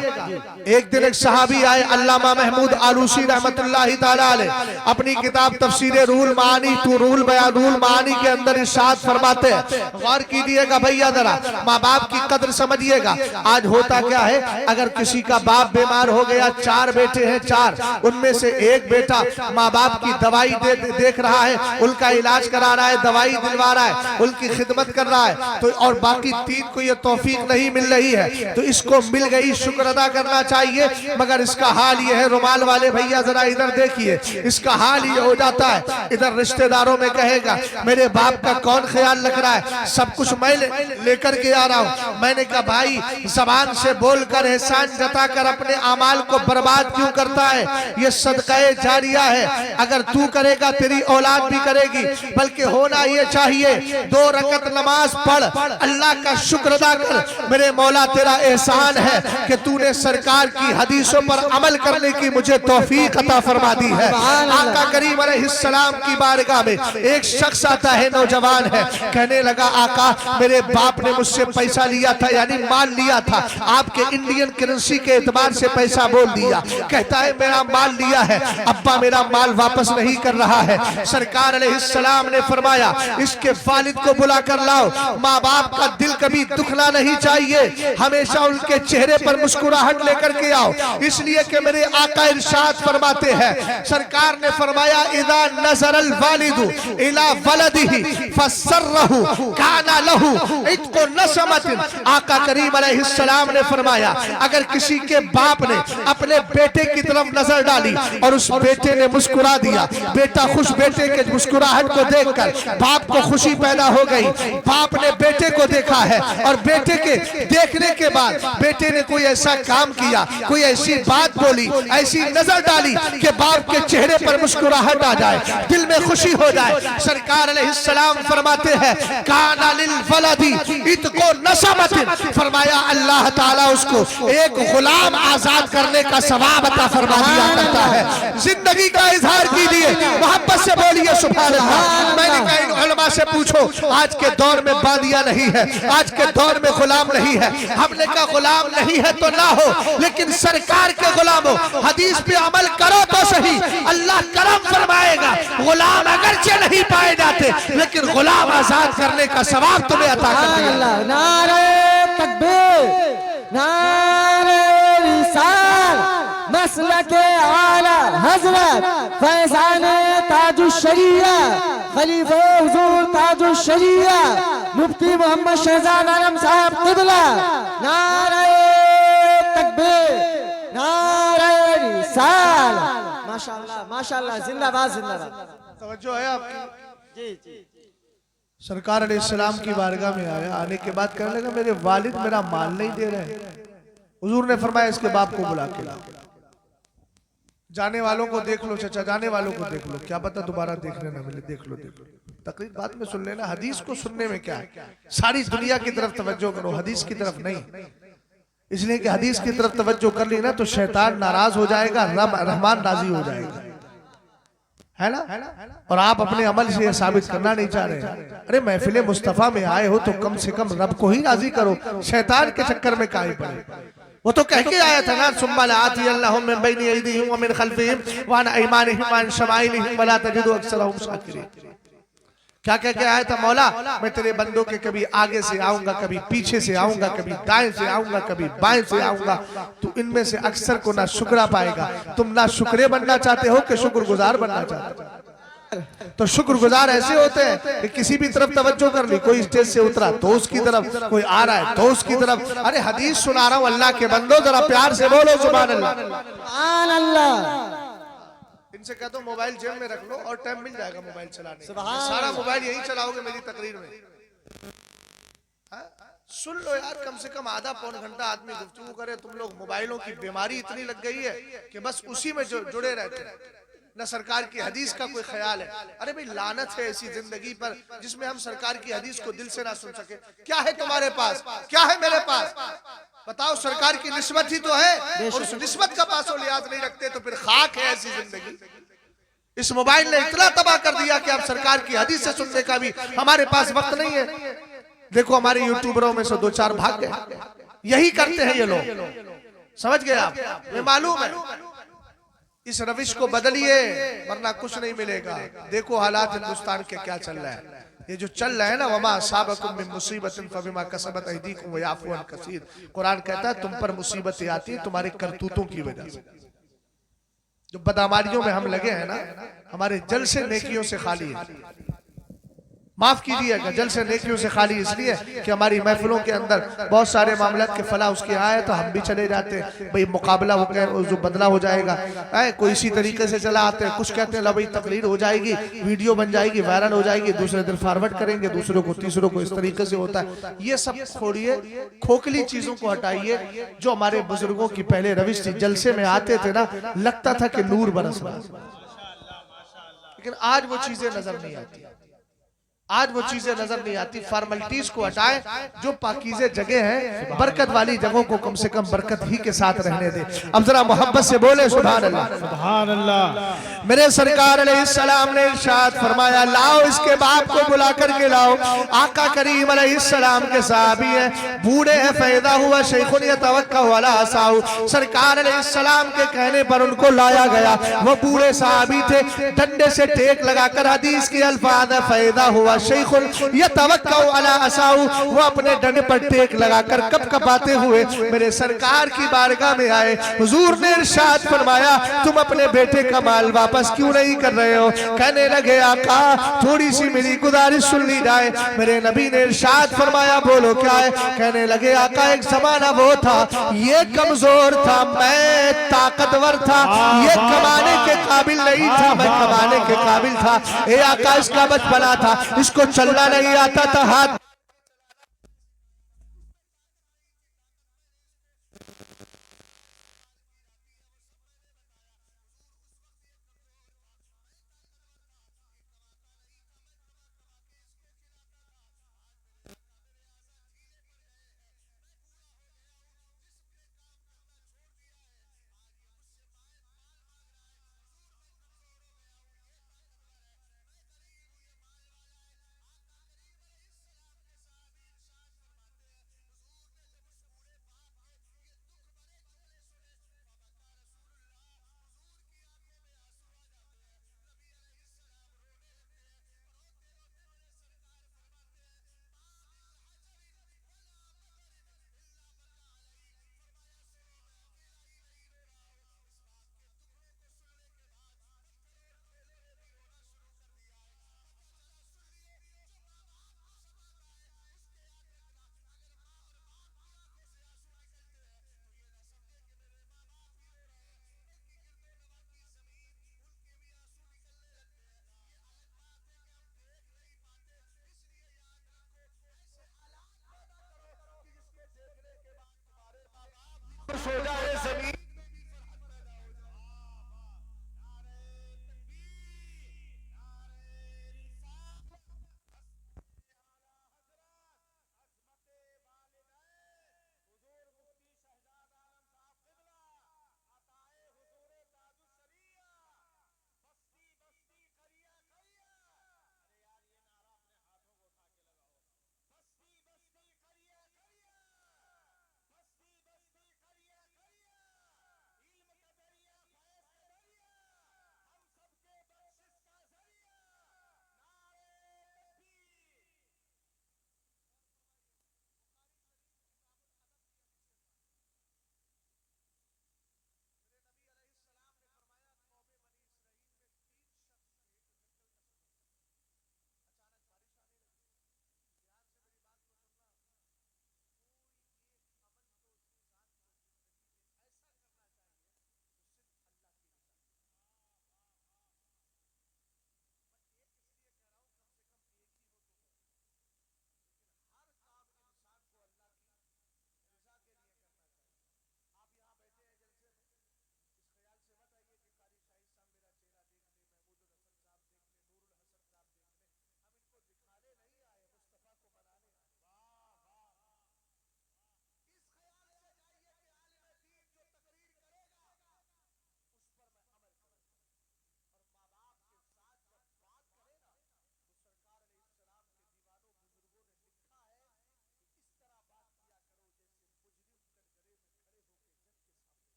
एक दिन एक सहाबी आए, अल्लामा महमूद आलूसी रहमतुल्लाहि ताला अलैह अपनी किताब तफसीर रूहुल मानी रूहुल मानी के अंदर इरशाद फरमाते हैं, गौर कीजिएगा भैया जरा, माँ बाप की कद्र समझिएगा। आज होता क्या है, अगर किसी का बाप बीमार हो गया, 4 बेटे हैं, 4 उनमें से एक बेटा माँ बाप की दवाई देख रहा है, उनका इलाज करा रहा है, दवाई दिलवा रहा है, उनकी खिदमत कर रहा है, तो और बाकी 3 को ये तौफीक नहीं मिल रही है, तो इसको मिल गई, शुक्र अदा करना चाहिए। मगर इसका हाल ये है, रुमाल वाले भैया जरा इधर देखिए, इसका हाल ये हो जाता है, इधर रिश्तेदारों में कहेगा मेरे बाप का कौन ख्याल रख रहा है, सब कुछ मैं लेकर के आ रहा हूँ। मैंने कहा भाई, जबान से बोलकर एहसान जताकर अपने अमाल को बर्बाद क्यों करता है, ये सदका जारिया है, अगर तू करेगा तेरी औलाद भी करेगी। बल्कि होना ये चाहिए 2 रकत नमाज पढ़, अल्लाह का शुक्र अदा कर, मेरे मौला तेरा एहसान है कि तूने सरकार की हदीसों पर अमल करने की मुझे तौफीक अता फरमा दी है। आका करीम अलैहिस्सलाम की बारगाह में एक शख्स आता है, नौजवान है, कहने लगा आका मेरे बाप ने मुझसे पैसा लिया था, यानी माल लिया था, आपके इंडियन करेंसी के एतबार से पैसा बोल दिया। कहता है मेरा माल लिया है, अब्बा मेरा माल वापस नहीं कर रहा है। सरकार अलैहिस्सलाम ने फरमाया इसके वालिद को बुला कर लाओ। माँ बाप का दिल कभी दुखना नहीं चाहिए, हमेशा उनके चेहरे पर मुस्कुराहट लेकर के आओ, इसलिए कि मेरे आका इरशाद फरमाते हैं, सरकार ने फरमाया इदा नज़रल वालिदु इला वलदिही फसर्रहु काना लहू इत्को नसमतिन। आका करीम अलैहिस्सलाम ने फरमाया अगर किसी के बाप ने अपने बेटे की तरफ नजर डाली और उस बेटे ने मुस्कुरा दिया, बेटा खुश, बेटे के मुस्कुराहट को देखकर बाप को खुशी पैदा हो गई। बाप ने बेटे को देखा है और बेटे के देखने के बाद बेटे ने कोई ऐसा काम किया, कोई ऐसी बात बोली, ऐसी नजर डाली कि बाप के चेहरे पर मुस्कुराहट आ जाए, दिल में खुशी हो जाए। सरकार अलैहिस्सलाम फरमाते हैं काना लिल वलदी इत्को नसमतिन, फरमाया अल्लाह ताला उसको एक गुलाम आजाद करने का सवाब अता फरमा दिया करता है। जिंदगी का इजहार कीजिए, मोहब्बत से बोलिए सुभान अल्लाह। मैंने कहा इन उलमा से पूछो, आज के दौर में बादिया नहीं है, आज के दौर में गुलाम नहीं है। हमने कहा गुलाम नहीं है तो ना हो, लेकिन सरकार के गुलाम हो, हदीस पे अमल करो तो सही, अल्लाह करम फरमाएगा। गुलाम अगरचे नहीं पाए जाते, लेकिन गुलाम आजाद करने का सवाब तुम्हें अता कर दिया। नारे तकबीर, नारे रिसाल, मसलके आला हजरत फैजान ताजुश शरीया, खलीफा हुजूर ताजुश शरीया, मुफ्ती मोहम्मद शहजाद आलम साहब क़िबला। नारे तकबीर, नारे रिसाल। माशाअल्लाह, माशाअल्लाह, जिंदाबाद, जिंदाबाद। तवज्जो है आपकी? जी जी। सरकार अलैहिस्सलाम की बारगाह में आया, आने के बाद कहने लगा मेरे वालिद मेरा माल नहीं दे रहे। हुजूर ने फरमाया इसके बाप को बुला के लाओ। जाने वालों को देख लो चाचा, जाने वालों को देख लो, क्या पता दोबारा देखने न मिले, देख लो देख लो। तकरीर बाद में सुन लेना, हदीस को सुनने में क्या है, सारी दुनिया की तरफ तवज्जो करो, हदीस की तरफ नहीं। इसलिए कि हदीस की तरफ तवज्जो कर ली ना तो शैतान नाराज हो जाएगा, रहमान राजी हो जाएगा, है ना। और आप अपने अमल से यह साबित करना नहीं चाह रहे। अरे महफिले मुस्तफा में आए हो तो कम से कम रब को ही राजी करो, शैतान के चक्कर में काहे पड़े। वो तो कह के आया था ना, सुम्मा लाती अल्लाहुम मिन बैनि अयदीहिम व मिन खल्फिहिम व अन अयमानिहिम व अन शमाइलिहिम व ला तजिदु अक्सरहुम शाकिरीन। क्या कह के आया था, मौला मैं तेरे बंदों के कभी आगे से आऊंगा, कभी पीछे से आऊंगा, कभी दाएं से आऊंगा, कभी बाएं से आऊंगा, तो इनमें से अक्सर को ना शुक्र पाएगा। तुम ना शुक्रे बनना चाहते हो कि शुक्रगुजार बनना चाहते हो। तो शुक्रगुजार ऐसे होते हैं कि किसी भी तरफ तवज्जो कर ली, कोई स्टेज से उतरा तो उसकी तरफ, कोई आ रहा है तो उसकी तरफ। अरे हदीस सुना रहा हूं, अल्लाह के बंदो जरा प्यार से बोलो सुभान अल्लाह, सुभान अल्लाह। इनसे कह दो मोबाइल जेब में रख लो और टाइम मिल जाएगा मोबाइल चलाने, सारा मोबाइल यही चलाओगे मेरी तकरीर में। सुन लो यार, कम से कम आधा पौन घंटा आदमी गुफ्तगू करे। तुम लोग मोबाइलों की बीमारी इतनी लग गई है कि बस उसी में जुड़े रहते हैं, न सरकार की हदीस का कोई ख्याल है। अरे भाई, लानत है ऐसी जिंदगी पर जिसमें हम सरकार की हदीस को दिल से ना सुन सके। क्या है तुम्हारे पास, क्या है मेरे पास? बताओ, सरकार की निस्बत ही तो है, और उस निस्बत का पासो लिहाज नहीं रखते तो फिर खाक है ऐसी जिंदगी। इस मोबाइल ने इतना तबाह कर दिया कि अब सरकार की हदीस से सुनने का भी हमारे पास वक्त नहीं है। देखो, हमारे यूट्यूबरों में से 2-4 भाग गए। यही करते हैं ये लोग, समझ गए आप? ये मालूम है। इस रविश को बदलिए वरना कुछ नहीं मिलेगा। देखो हालात हिंदुस्तान के क्या चल रहा है। ये जो चल रहा है ना, वमा असाबकुम मिन मुसीबतिन फबिमा कसबत अयदीकुम व याफू अन कसीर। कुरान कहता है तुम पर मुसीबतें आती हैं तुम्हारे करतूतों की वजह से। जो बदअमालियों में हम लगे हैं ना, हमारे जल से नेकियों से खाली है। माफ कीजिएगा, जल से नेकियों से खाली इसलिए कि हमारी महफिलों के अंदर बहुत सारे मामलात के फला उसके आए तो हम भी चले जाते हैं। भाई मुकाबला हो गया, जो बदला हो जाएगा, कोई इसी तरीके से चला आते हैं। कुछ कहते हैं ला भाई तकरीर हो जाएगी, वीडियो बन जाएगी, वायरल हो जाएगी, दूसरे दिन फॉरवर्ड करेंगे दूसरों को, तीसरों को। इस तरीके से होता है। ये सब छोड़िए, खोखली चीजों को हटाइए। जो हमारे बुजुर्गों की पहले रविश थी, जलसे में आते थे ना, लगता था कि नूर बरस रहा, लेकिन आज वो चीजें नजर नहीं आती। आज वो चीजें नजर नहीं आती। फॉर्मेलिटीज को हटाएं, जो पाकीज़े जगह हैं, बरकत वाली जगहों को कम से कम बरकत ही के साथ रहने दे। अब जरा मोहब्बत से बोले सुभान अल्लाह, सुभान अल्लाह। मेरे सरकार अलैहिस्सलाम ने इरशाद फरमाया, लाओ इसके बाप को बुला करके लाओ। आका करीम अलैहिस्सलाम के सहाबी है, बूढ़े हैं, फैदा हुआ शेखुन यतवक्का अला असाहु। सरकार अलैहिस्सलाम के कहने पर उनको लाया गया। वो बूढ़े सहाबी थे, डंडे से टेक लगाकर हदीस के अल्फाज है, फैदा हुआ शेखुन यतवक्का अला असाहु। वो अपने डंडे पर टेक लगाकर कपकपाते हुए मेरे सरकार की बारगाह में आए। हुजूर ने इरशाद फरमाया, तुम अपने बेटे का माल वापस क्यों नहीं कर रहे हो? कहने लगे, आका थोड़ी सी मेरी गुजारिश सुन ली जाए। मेरे नबी ने इरशाद फरमाया, बोलो क्या है? कहने लगे, आका एक जमाना वो था, ये कमजोर था, मैं ताकतवर था, ये कमाने के काबिल नहीं था, मैं कमाने के काबिल था। ए आका, इसका बचपना था, इसको चलना नहीं आता था, हाथ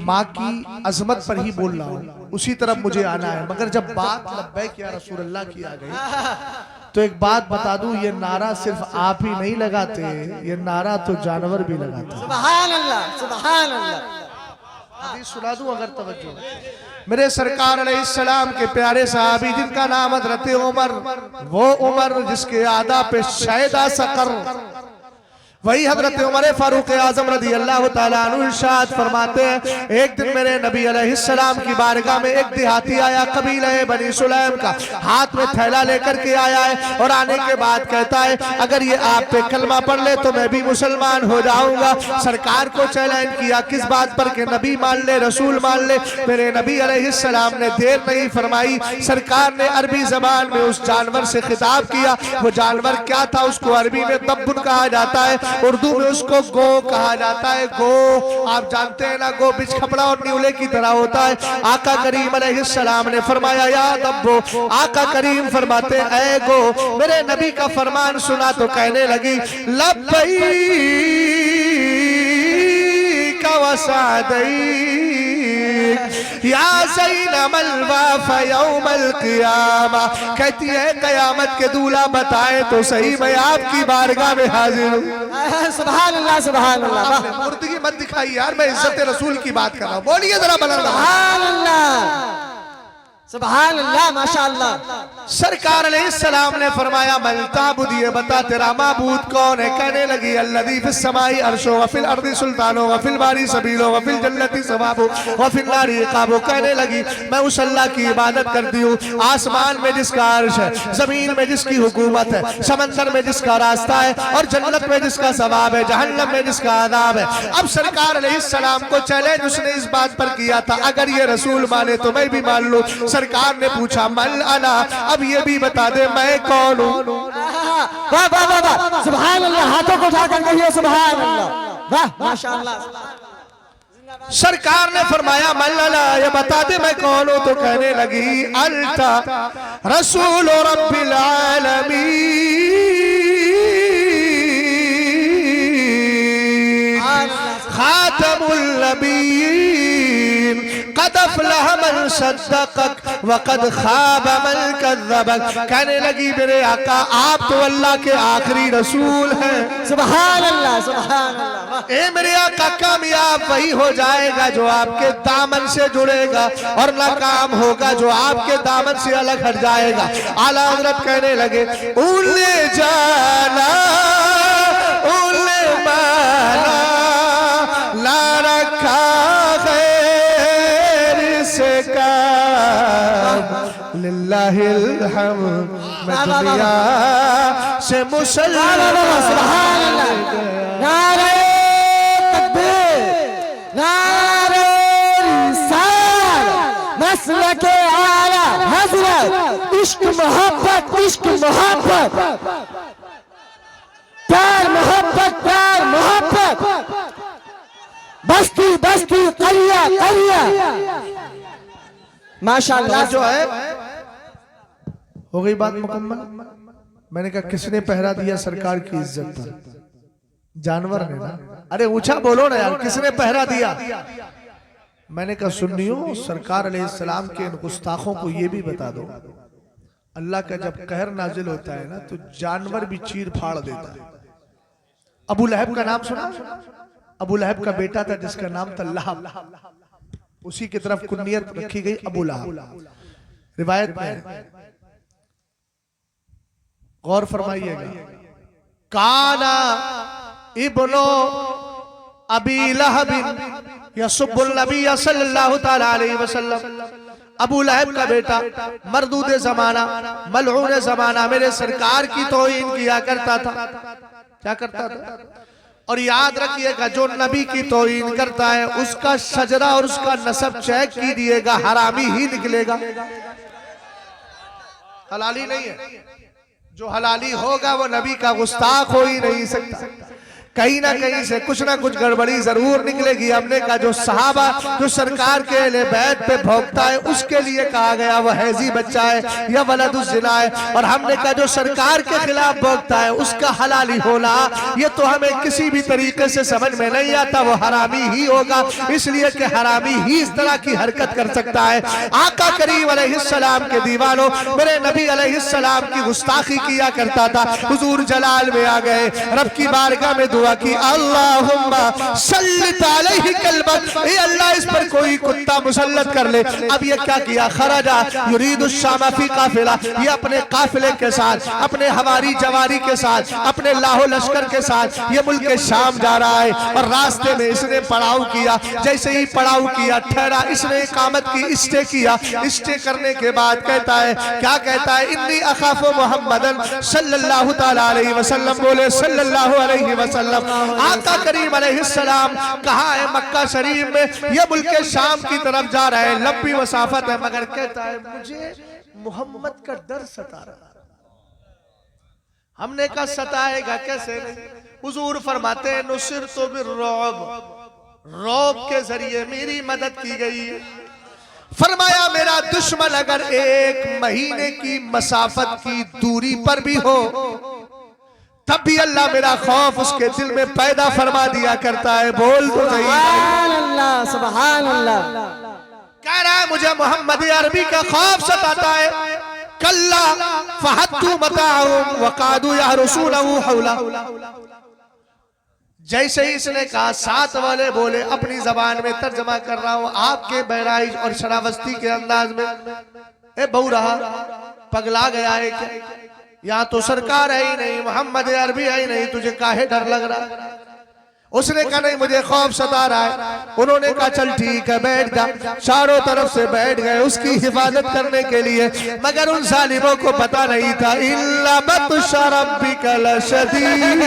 माँ की अजमत पर ही बोल रहा हूँ, उसी तरफ मुझे आना है। मगर जब बात लब्बैक या रसूल अल्लाह की आ गई तो एक बात बता दूं, ये नारा सिर्फ आप ही नहीं लगाते, ये नारा तो जानवर भी लगाते। सुभान अल्लाह, सुभान अल्लाह। हदीस सुना दूं अगर तवज्जो। मेरे सरकार अलैहिस्सलाम के प्यारे सहाबी जिनका नाम हज़रत उमर, वो उमर जिसके आदा पे शैदा सकर, वही हजरत उमर फारूक आजम रदी अल्लाह ताला अन्हु इरशाद फरमाते हैं, एक दिन मेरे नबी अलैहिस्सलाम की बारगाह में एक देहाती आया, कबीला बनी सुलैम का, हाथ में थैला लेकर के आया है और आने के बाद कहता है अगर ये आप पे कलमा पढ़ ले तो मैं भी मुसलमान हो जाऊंगा। सरकार को चैलेंज किया, किस बात पर के नबी मान ले, रसूल मान ले। मेरे नबी अलैहिस्सलाम ने देर नहीं फरमाई, सरकार ने अरबी जबान में उस जानवर से खिताब किया। वो जानवर क्या था? उसको अरबी में दब्बुन कहा जाता है, उर्दू में उसको गो कहा जाता है। गो आप जानते हैं ना, गो बिच खपड़ा और न्यूले की तरह होता है। आका करीम अलैहिस्सलाम ने फरमाया या दब्बो, आका करीम फरमाते ऐ गो। मेरे नबी का फरमान सुना तो कहने लगी लब्बैक वसअदैक या ज़ैनबल वाफ़ा यौमल क़ियामा। कहती है कयामत के दूल्हा बताए तो सही, मैं आपकी बारगाह में हाजिर हूँ। सुभान अल्लाह, सुभान अल्लाह। मुर्दगी मत दिखाई यार, मैं इज्जत रसूल की बात कर रहा हूँ। बोलिए जरा बुलंद। सुभान अल्लाह, सुभान अल्लाह, माशाअल्लाह। सरकार अलैहिस्सलाम ने फरमाया मल ताबुदिए, बता तेरा माबूद कौन है? कहने लगी अल्लज़ी फिस समाई अर्शो व फिल अर्दी सुल्तानो व फिल बारी सबीलो व फिल जन्नति सवाबो व फिल नारी इकाबो। कहने लगी मैं उस अल्लाह की इबादत करती हूँ, आसमान में जिसका अर्श है, जमीन में जिसकी हुकूमत है, समंदर में जिसका रास्ता है और जन्नत में जिसका सवाब है, जहन्नम में जिसका आदाब है। अब सरकार अलैहिस्सलाम को चैलेंज उसने इस बात पर किया था, अगर ये रसूल माने तो मैं भी मान लूं। सरकार ने पूछा मल अना, अब ये भी बता दे मैं कौन हूँ? वाह वाह वाह वाह, सुभान अल्लाह। हाथों को उठाकर कहिए सुभान अल्लाह, वाह माशाअल्लाह। सरकार ने फरमाया मल्ला ये बता दे मैं कौन हूँ? तो कहने लगी अल्ता रसूल रब्बिल आलमीन खातमुल नबीयीन क़द अफ़लह मन सद्दक़क व क़द ख़ाब मन कज़्ज़बक। कहने लगी मेरे आका आप तो अल्लाह के आखिरी रसूल हैं। सुभान अल्लाह, सुभान अल्लाह। ए मेरे आका कामयाब वही हो जाएगा जो आपके दामन से जुड़ेगा और नाकाम होगा जो आपके दामन से अलग हट जाएगा। आला हज़रत कहने लगे उल्ले जाना उल्ले माना ला रखा लिल्लाहिल हम्द, मैं दुनिया से मुसलमान। सुभान अल्लाह। नारे तकबीर, नारे रिसालत, मसलके आला हज़रत, इश्क मोहब्बत, इश्क मोहब्बत, प्यार मोहब्बत, प्यार मोहब्बत, बस्ती बस्ती करिया करिया। माशाअल्लाह। जो है हो गई बात मुकम्मल। मैंने कहा किसने पहरा दिया सरकार की इज्जत पर? जानवर ने ना। अरे ऊंचा बोलो ना यार, किसने पहरा दिया? मैंने कहा सुन्नियों, सरकार अलैहिस्सलाम के इन गुस्ताखों को ये भी बता दो, अल्लाह का जब कहर नाजिल होता है ना तो जानवर भी चीर फाड़ देता है। अबू लहब का नाम सुना? अबू लहब का बेटा था जिसका नाम था लहब, उसी की तरफ कुन्नियत रखी गई अबू लहब। रिवायत में गौर फरमाइएगा, काना इब्नो अबी लहब यसुब्बुल नबी सल्लल्लाहु तआला अलैहि वसल्लम। अबू लहब का बेटा मरदूद जमाना, मलऊन जमाना, मेरे सरकार की तौहीन किया करता था। क्या करता था? और याद रखिएगा जो नबी की तौहीन करता है उसका शजरा और उसका नसब चेक कीजिएगा, हरामी ही निकलेगा, हलाली नहीं है। जो हलाली होगा वो नबी का गुस्ताख हो ही नहीं सकता। कहीं ना कहीं से कुछ ना कुछ गड़बड़ी जरूर निकलेगी। हमने कहा जो सहाबा जो सरकार के अहले बैत पे भोगता है उसके लिए कहा गया वह हैजी बच्चा है या वलदुज जिना है, और हमने कहा जो सरकार के खिलाफ भोगता है उसका हलाली होना ये तो हमें किसी भी तरीके से समझ में नहीं आता, वो हरामी ही होगा, इसलिए कि हरामी ही इस तरह की हरकत कर सकता है। आका करीम अलैहिस्सलाम के दीवानों, मेरे नबी अलैहिस्सलाम की गुस्ताखी किया करता था। हुजूर जलाल में आ गए, रब की बारगाह में दुआ की, अल्लाहुम्मा सल्लित अलैहि कल्बक, ए अल्लाह इस पर कोई कुत्ता मुसल्लत कर ले। अब ये क्या किया, खराजा युरीदु शामा फी काफिला, ये अपने काफिले के साथ, अपने हवारी जवारी के साथ, अपने लाहो लश्कर के साथ ये मुल्क शाम जा रहा है, और रास्ते में इसने पड़ाव किया। जैसे ही पड़ाव किया ठहरा, इसने इकामत की, स्टे किया। स्टे करने के बाद कहता है, क्या कहता है, इन्नी अखाफु मुहम्मदन सल्लल्लाहु तआला अलैहि वसल्लम, बोले सल्लल्लाहु अलैहि वसल्लम। आका करीम अलैहिस्सलाम कहाँ है, मक्का शरीफ में, ये मुल्क शाम की तरफ जा रहा है, लंबी मसाफत है, मगर कहता है मुझे मोहम्मद का डर सता रहा। हमने कहा सताएगा कैसे नहीं, हुजूर फरमाते हैं नुसिरतु बिर्रुअब, रौब के जरिए मेरी मदद की गई है। फरमाया मेरा दुश्मन अगर 1 महीने की मसाफत की दूरी पर भी हो तब भी अल्लाह मेरा खौफ उसके दिल में पैदा फरमा दिया करता है। बोल तो सही, सुभान अल्लाह, सुभान अल्लाह। कह रहा है मुझे मोहम्मद अरबी का खौफ सताता है। कल्ला फहत्तु मताहुम वकादू यहरुसूनहु हौला, जैसे ही इसने कहा साथ वाले बोले, अपनी जबान में तर्जमा कर रहा हूं आपके बहराइच और शरावस्ती के अंदाज में, ए बहु रहा पगला गया है क्या, यहाँ तो सरकार है ही नहीं, मोहम्मद अरबी है ही नहीं, तुझे काहे डर लग रहा। उसने कहा नहीं मुझे खौफ सता रहा है। उन्होंने कहा चल ठीक है बैठ जा, चारों तरफ से बैठ गए उसकी हिफाजत करने के लिए, मगर उन जालिमों को पता नहीं था इल्ला बत्शा रब्बिकल शदीद,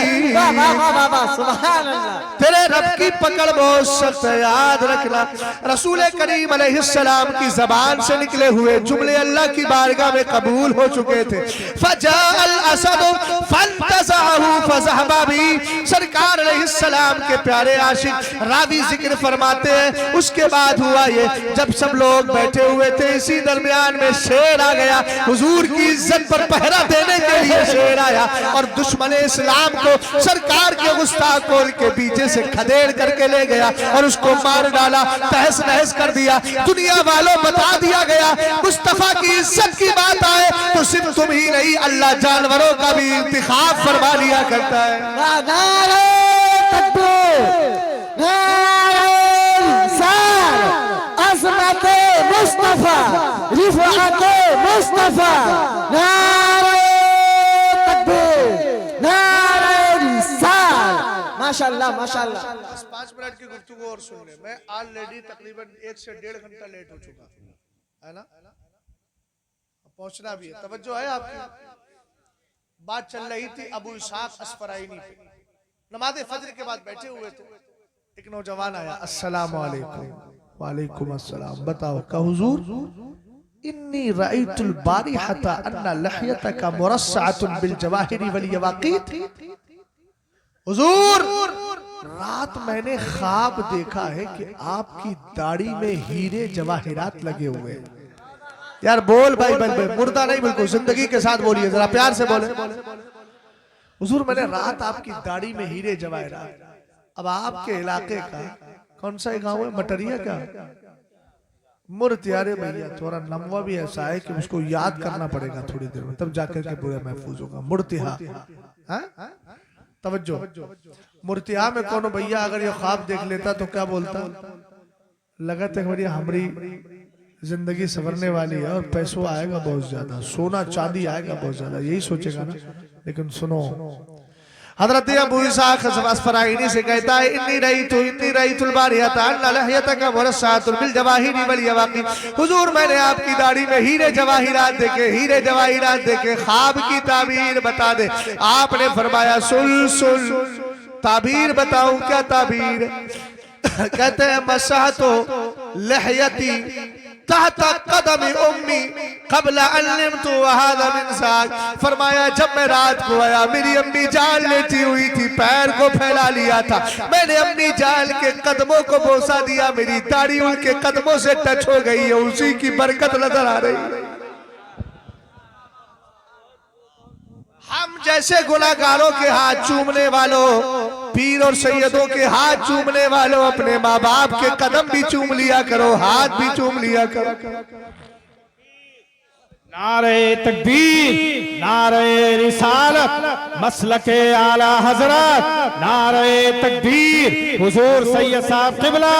तेरे रब की पकड़ बहुत सख्त है, याद रखना। रसूल करीम अलैहिस्सलाम की जबान से निकले हुए जुमले अल्लाह की बारगाह में कबूल हो चुके थे। फजाअल असद फंतज़अहु फज़हबा भी, सरकार अलैहिस्सलाम के प्यारे आशिक रावी जिक्र फरमाते हैं, उसके बाद हुआ ये, जब सब लोग बैठे हुए थे इसी दरमियान में शेर आ गया, हुजूर की इज्जत पर पहरा देने के लिए शेर आया और दुश्मन इस्लाम को सरकार के गुस्ताख खोल के पीछे से खदेड़ करके ले गया और उसको मार डाला, तहस नहस कर दिया। दुनिया वालों बता दिया गया मुस्तफा की इज्जत की बात आए तो सिर्फ तुम ही नहीं अल्लाह जानवरों का भी इंतखाब फरमा लिया करता है। अज़मत मुस्तफा, रिफ़अत मुस्तफा, नारे तकबीर, नारे रिसाल। माशाअल्लाह माशाअल्लाह। 5 मिनट की गुफ्तगू और सुन ले, मैं ऑलरेडी तकरीबन 1 से 1.5 घंटा लेट हो चुका है ना, पहुंचना भी है। तवज्जो है आपकी, बात चल रही थी अबू इस्हाक अस्फराइनी पे, नमाज़े फज्र के बाद बैठे हुए थे, एक नौजवान आया, अस्सलाम वालेकुम। वालेकुम अस्सलाम, बताओ का हुजूर इन्नी रअयतुल बारिहता अन्ना लहयतका मुरस्सअतुन बिल जवाहिरी वल यवाकीत, हुजूर रात मैंने ख्वाब देखा है कि आपकी दाढ़ी में हीरे जवाहिरात लगे हुए हैं। यार बोल भाई, मुर्दा नहीं बिल्कुल जिंदगी के साथ बोलिए, जरा प्यार से बोले। हुजूर मैंने रात आपकी दाढ़ी में हीरे जवाहिरात। अब आपके इलाके का कौन सा गांव है, मटरिया का मुर्तियारे भैया, थोड़ा नमवा भी ऐसा है कि उसको याद करना पड़ेगा थोड़ी देर में, तब जाकर के पूरा महफूज होगा। मुर्तिहा, तवज्जो, मुर्तिहा में कौन भैया अगर ये ख्वाब देख लेता तो क्या बोलता, लगत है हमारी जिंदगी संवरने वाली है और पैसों आएगा बहुत ज्यादा, सोना चांदी आएगा बहुत ज्यादा, यही सोचेगा ना। लेकिन सुनो, हजरत अबू इस्हाक अस्फराइनी से कहता है इन्नी रईतुल बारिहता अन्ना लहयतका मुरस्सअतुन बिल जवाहिरी वल यवाकीत, हुजूर मैंने आपकी दाढ़ी में हीरे जवाहिरात देखे, ख्वाब की ताबीर बता दे। आपने फरमाया सुल ताबीर बताऊं, क्या ताबीर? कहते हैं मसहतो लहयती तहत कदम उम्मी क़ब्ल अन निमतु व हाज़ा मिन साक। फरमाया जब मैं रात को आया मेरी अम्मी जान लेटी हुई थी, पैर को फैला लिया था, मैंने अम्मी जान के कदमों को बोसा दिया, मेरी दाढ़ी उनके कदमों से टच हो गई है, उसी की बरकत नजर आ रही है। हम जैसे गुनाहगारों के हाथ चूमने वालों, पीर और सैयदों के हाथ चूमने वालों, अपने माँ बाप के कदम भी चूम लिया करो, हाथ भी चूम लिया करो। नारे तकबीर, नारे रिसालत, मसलके आला हजरत, नारे तकबीर, हुजूर सैयद साहब क़िबला,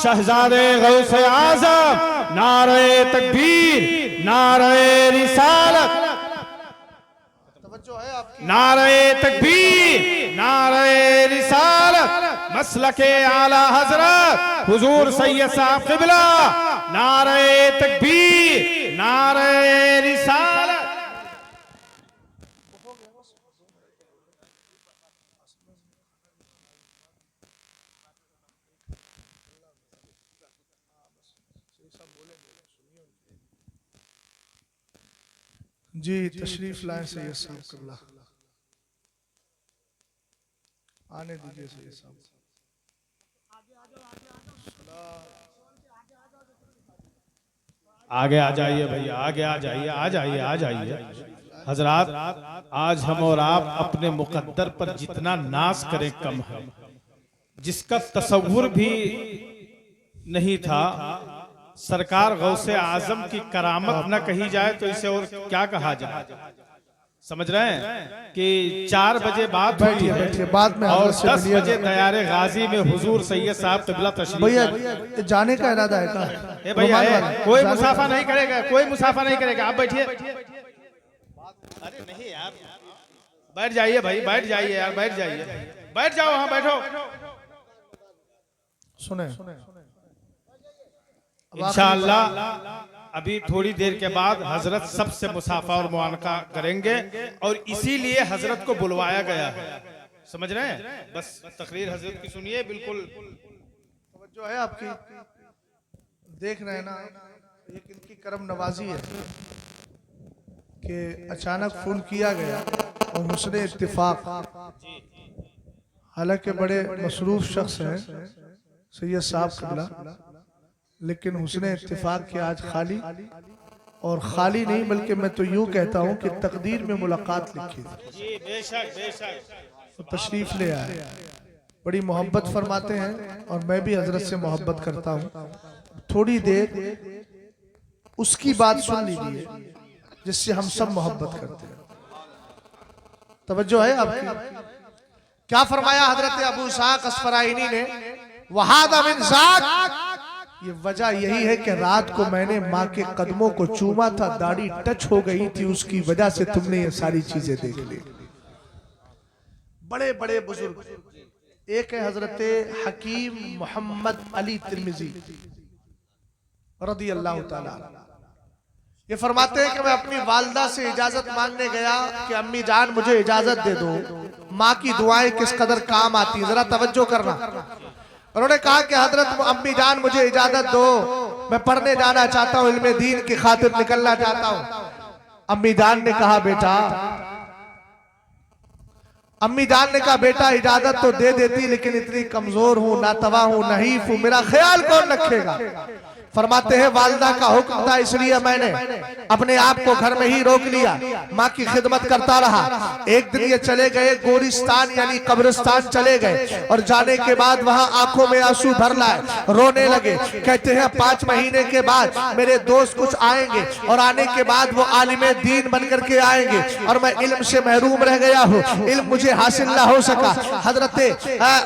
शहजादे गौसे आज़म, नारे तकबीर, नारे रिसालत, नारे तकबीर, नारे रिसालत, मसलके आला हजरत, हुजूर सैयद साहब क़िबला, नारे तकबीर, नारे रिसालत। जी तशरीफ लाएं सैयद साहब क़िबला, आने दीजिए सैयद साहब। आगे आ जाइए भैया, आगे आ जाइए, आ जाइए, आ जाइए। हजरात, आज हम और आप अपने मुकद्दर पर जितना नाज करें कम है। जिसका तसव्वुर भी नहीं था, सरकार गौसे आजम की करामत न कही जाए तो इसे और क्या कहा जाए। समझ रहे हैं कि 4 बजे बाद हुई है बाद में और हज़रत से 10 मिलिएगा। बजे तैयारे गाजी में हुजूर सैयद साहब क़िबला तशरीफ भैया लाए। जाने का इरादा है क्या? ए भैया, रुमाल वाला। कोई जाने मुसाफा नहीं करेगा, कोई मुसाफा नहीं करेगा, आप बैठिए। अरे नहीं यार, बैठ जाइए भाई, बैठ जाइए यार, बैठ जाइए, बैठ जाओ, वहां बैठो। सुने इंशाअल्लाह अभी थोड़ी देर के बाद हजरत सबसे मुसाफा और मुआनका करेंगे और इसीलिए हजरत को बुलवाया गया है। समझ रहे हैं? बस तकरीर हजरत की सुनिए, बिल्कुल जो है आपकी देख रहे हैं ना, एक इनकी करम नवाजी है कि अचानक फोन किया गया और हुस्ने इत्तिफाक, हालांकि बड़े मसरूफ शख्स हैं सैयद साहब क़िबला, लेकिन हुस्ने इत्तिफाक के आज खाली, और खाली नहीं बल्कि मैं तो यूं कहता हूं कि तकदीर में मुलाकात लिखी थी। बेशक बेशक तो तशरीफ ले आए, बड़ी मोहब्बत फरमाते हैं और मैं भी हजरत से मोहब्बत करता हूं। थोड़ी देर उसकी बात सुन लीजिए जिससे हम सब मोहब्बत करते हैं। तवज्जो है आपकी? क्या फरमाया हजरत अबू इस्हाक अस्फराइनी ने, वहादा मिन ज़ाक, ये वजह यही है कि रात को मैंने माँ के कदमों को चूमा था, दाढ़ी टच हो गई थी, उसकी वजह से तुमने ये सारी चीजें देख ली। बड़े बड़े बुजुर्ग, एक है हजरत हकीम मोहम्मद अली तिर्मिजी रदी अल्लाह ताला, ये फरमाते हैं कि मैं अपनी वालदा से इजाजत मांगने गया कि अम्मी जान मुझे इजाजत दे दो, माँ की दुआएं किस कदर काम आती हैं, जरा तवज्जो करना। उन्होंने कहा कि हजरत अम्मी जान मुझे इजाजत दो, मैं पढ़ने जाना चाहता हूँ, इल्मे दीन की खातिर निकलना चाहता हूँ। अम्मी जान ने कहा बेटा, अम्मी जान ने कहा बेटा इजाजत तो दे देती, लेकिन इतनी कमजोर हूँ, नातवा हूँ, नहीफ हूँ, मेरा ख्याल कौन रखेगा। फरमाते हैं वालिदा का हुक्म था, इसलिए मैंने अपने आप को घर में ही रोक लिया, माँ की खिदमत करता रहा। एक दिन ये चले गए गोरिस्तान यानी कब्रिस्तान चले गए, और जाने के बाद वहाँ आंखों में आंसू भर लाए, रोने लगे। कहते हैं 5 महीने के बाद मेरे दोस्त कुछ आएंगे और आने के बाद वो आलिमे दीन बन करके आएंगे और मैं इल्म से महरूम रह गया हूँ, इल्म मुझे हासिल ना हो सका। हजरत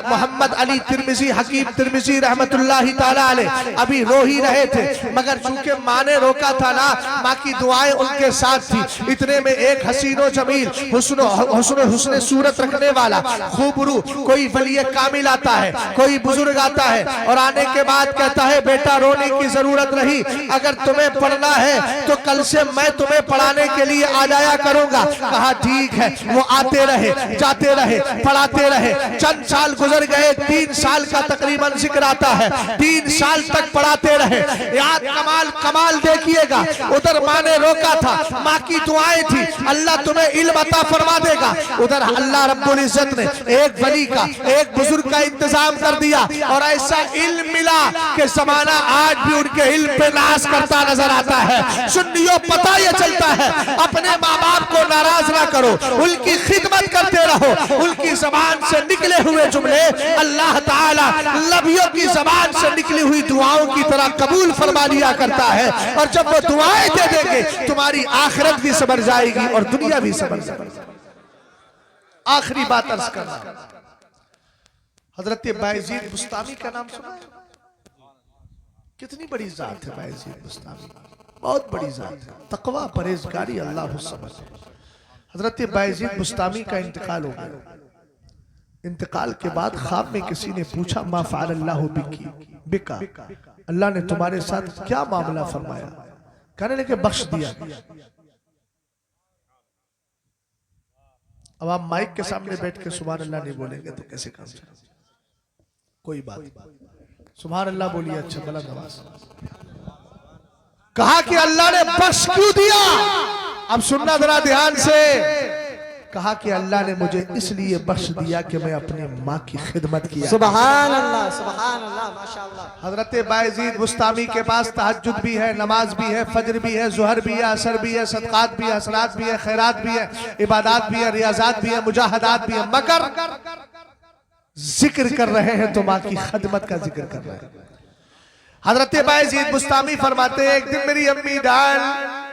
मोहम्मद अली तिर्मिजी, हकीम तिर्मिजी रहमतुल्लाहि ताला अलैह अभी रो ही रहे थे, मगर चूंकि माँ ने रोका था ना, माँ की दुआएं उनके साथ थी। इतने में एक हसीनो जमील हुस्न सूरत रखने वाला खूबरू कोई वली कामिल आता है, कोई बुजुर्ग आता है और आने के बाद कहता है बेटा रोने की जरूरत नहीं, अगर तुम्हें पढ़ना है तो कल से मैं तुम्हें पढ़ाने के लिए आ जाया करूंगा। कहा ठीक है। वो आते रहे, जाते रहे, पढ़ाते रहे। चंद साल गुजर गए, 3 साल का तकरीबन जिक्र आता है। 3 साल तक पढ़ाते रहे। रहे। याद कमाल कमाल देखिएगा, उधर माँ ने रोका था, माँ की दुआएं थी, अल्लाह तुम्हें इल्म अता फरमा देगा। उधर अल्लाह रब्बुल इज्जत ने एक वली का, एक बुजुर्ग का इंतजाम कर दिया और ऐसा इल्म मिला कि जमाना आज भी उनके इल्म पे नाज करता नजर आता है। सुन्नियों पता ये चलता है, अपने माँ बाप को नाराज ना करो, उनकी खिदमत करते रहो। उनकी जबान से निकले हुए जुमले अल्लाह ताला नबियों की जबान से निकली हुई दुआओं की तरह कबूल फरमा लिया करता है। और जब वो दुआएं दे देंगे तुम्हारी आखिरत भी संवर जाएगी और दुनिया भी संवर जाएगी। आखिरी बात अर्ज करना, हजरत बायजीद बुस्तामी का नाम सुना है? कितनी बड़ी जात है बायजीद बुस्तामी, बहुत बड़ी जात है, तकवा परहेजगारी अल्लाह समझ। हजरत बायजीद बुस्तामी का इंतकाल हो गया। इंतकाल के बाद ख्वाब में किसी ने पूछा, मा फ़अल अल्लाहु बिका, अल्लाह ने तुम्हारे साथ क्या मामला फरमाया? कहने लगे बख्श दिया। अब आप माइक के सामने बैठ के सुभान अल्लाह नहीं बोलेंगे तो कैसे काम चलेगा? कोई बात, सुभान अल्लाह बोलिए। अच्छा गलत आवाज। कहा कि अल्लाह ने बख्श क्यों दिया? अब सुनना जरा ध्यान से। कहा कि अल्लाह ने मुझे इसलिए बख्श दिया कि मैं अपनी माँ की खिदमत किया। सुभान अल्लाह माशाअल्लाह। हजरत बायजीद बुस्तामी के पास तहज्जुद भी है, नमाज भी है, फजर भी है, जुहर भी है, असर भी है, सदकात भी है, असरात भी है, खैरात भी है, इबादात भी है, रियाजात भी है, मुजाहदात भी है, मगर जिक्र कर रहे हैं तो माँ की खिदमत का जिक्र कर रहे हैं। हजरत बायजीद बुस्तामी फरमाते हैं, एक दिन मेरी अम्मी जान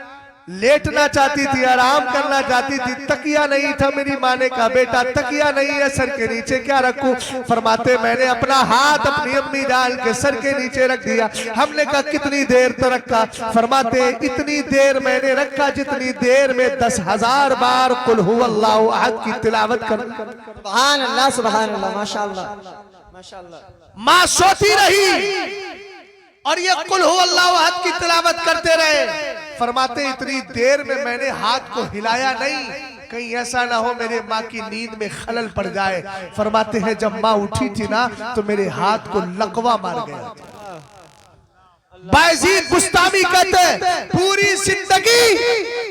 लेटना चाहती थी, आराम करना चाहती थी, तकिया नहीं था। मेरी माँ ने कहा, बेटा तकिया नहीं है, सर के नीचे क्या रखूं? फरमाते मैंने अपना हाथ अपनी अम्मी जान के सर के नीचे रख दिया। हमने कहा कितनी देर तक रखा? फरमाते इतनी देर मैंने रखा जितनी देर में 10,000 बार कुल हुवल्लाहु अहद की तिलावत कर। सुभान अल्लाह माशाअल्लाह माशाअल्लाह। माँ सोती रही और ये कुल हुवल्लाहु अहद की तिलावत करते रहे। फरमाते इतनी देर में मैंने हाथ को हिलाया नहीं, कहीं ऐसा ना हो मेरे माँ की नींद में खलल पड़ जाए। फरमाते हैं जब माँ उठी थी ना तो मेरे हाथ को लकवा मार गया। बायजीद बुस्तामी कहते हैं पूरी जिंदगी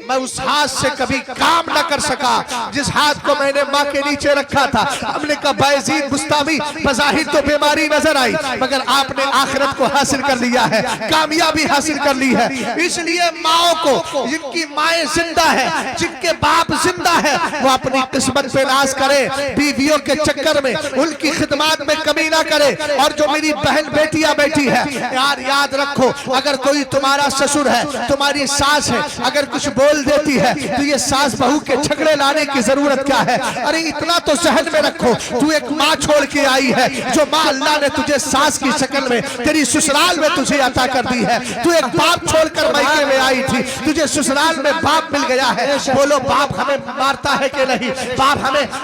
मैं उस हाथ से कभी काम न कर सका जिस हाथ को मैंने माँ के नीचे रखा था। हमने कहा बायजीद बुस्तामी बज़ाहिर तो बीमारी नजर आई मगर आपने आखिरत को हासिल कर लिया है, कामयाबी हासिल कर ली है। इसलिए माओ को, जिनकी माएँ जिंदा है, जिनके बाप जिंदा है, वो अपनी किस्मत पे नाज करे, बीवियों के चक्कर में उनकी खिदमत में कमी ना करे। और जो मेरी बहन बेटियां बैठी है, यार याद रखो अगर कोई तुम्हारा ससुर है, तुम्हारी सास है, अगर कुछ बोल देती है तो ये सास बहू के झगड़े लाने की जरूरत क्या है? अरे इतना तो सहन में रखो, तू एक माँ छोड़ के आई है, जो माँ अल्लाह ने तुझे सास की शक्ल में तेरी ससुराल में तुझे अता कर दी है। तू एक बाप छोड़कर मायके में आई थी, तुझे ससुराल में बाप मिल गया है। बोलो बाप हमें मारता है कि नहीं? बाप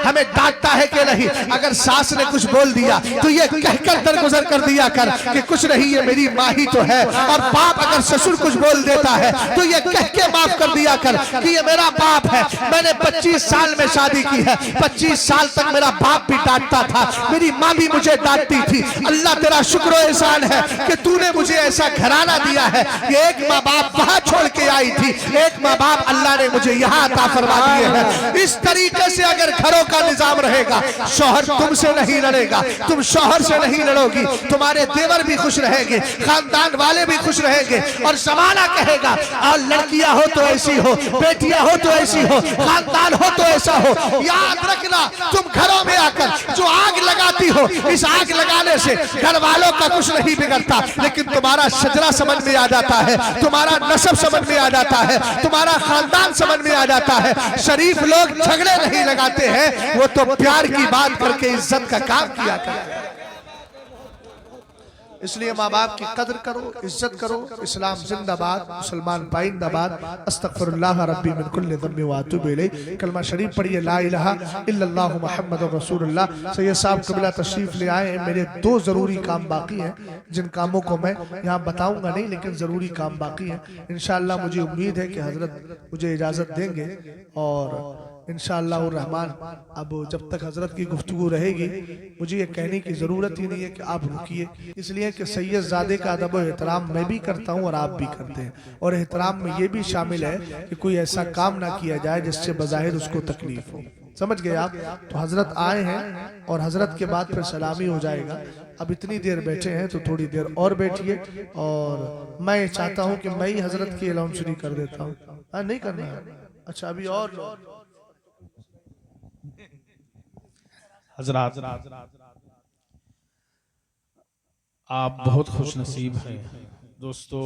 हमें डांटता है कि नहीं? अगर सास ने कुछ बोल दिया तो ये कहकर दरगुजर कर दिया कर कि कुछ नहीं, ये मेरी माँ ही तो है। और बाप अगर ससुर कुछ बोल देता है तो ये कह के माफ कर दिया कर कि ये मेरा बाप है, मैंने 25 साल में शादी की है, 25 साल तक मेरा बाप भी डांटता था, मेरी माँ भी मुझे डांटती थी। अल्लाह तेरा शुक्र और एहसान है कि तूने मुझे ऐसा घराना दिया है कि एक माँ बाप वहां छोड़ के आई थी, एक माँ बाप अल्लाह ने मुझे यहाँ अता फरमा दिए हैं। इस तरीके से अगर घरों का निजाम रहेगा, शौहर तुमसे नहीं लड़ेगा, तुम शौहर से नहीं लड़ोगी, तुम्हारे देवर भी खुश रहेंगे, खानदान वाले भी खुश रहेंगे और जमाना कहेगा और लड़कियां हो तो ऐसी हो, बेटियां हो तो ऐसी हो, खानदान हो तो ऐसा हो। याद रखना तुम घरों में आकर जो आग लगाती हो, इस आग लगाने से घर वालों का कुछ नहीं बिगड़ता, लेकिन तुम्हारा शजरा समझ में आ जाता है, तुम्हारा नस्ब समझ में आ जाता है, तुम्हारा खानदान समझ में आ जाता है। शरीफ लोग झगड़े नहीं लगाते हैं, वो तो प्यार की बात करके इज्जत का काम किया करते हैं। इसलिए माँ बाप की कदर करो, इज्जत करो। इस्लाम जिंदाबाद, मुसलमान पाइंदाबाद। अस्तगफिरुल्लाह रब्बी मिन कुल्लि ज़म्बिन व अतूबु इलैह। कलमा शरीफ पढ़िए, ला इलाहा इल्लल्लाहु मुहम्मदुर रसूलुल्लाह। सैयद साहब कबिला तशरीफ ले आए हैं। मेरे 2 जरूरी काम बाकी हैं, जिन कामों को मैं यहाँ बताऊंगा नहीं, लेकिन जरूरी काम बाकी हैं। इंशाअल्लाह मुझे उम्मीद है कि हजरत मुझे इजाजत देंगे और इंशाअल्लाह रहमान। अब जब तक हजरत की गुफ्तगू रहेगी मुझे ये कहने की जरूरत ही नहीं है कि आप रुकिए, इसलिए कि सैयद ज़ादे का अदब और एहतराम मैं भी करता हूँ और आप भी करते हैं। और एहतराम में ये भी शामिल है कि कोई ऐसा काम ना किया जाए जिससे बज़ाहिर उसको तकलीफ हो। समझ गए आप? तो हजरत आए हैं और हजरत के बाद फिर सलामी हो जाएगा। अब इतनी देर बैठे हैं तो थोड़ी देर और बैठिए, और मैं चाहता हूं कि मैं ही हजरत की अलाउंसरी कर देता हूं। नहीं करना है? अच्छा, अभी और हजरात, आप बहुत खुश नसीब हैं दोस्तों।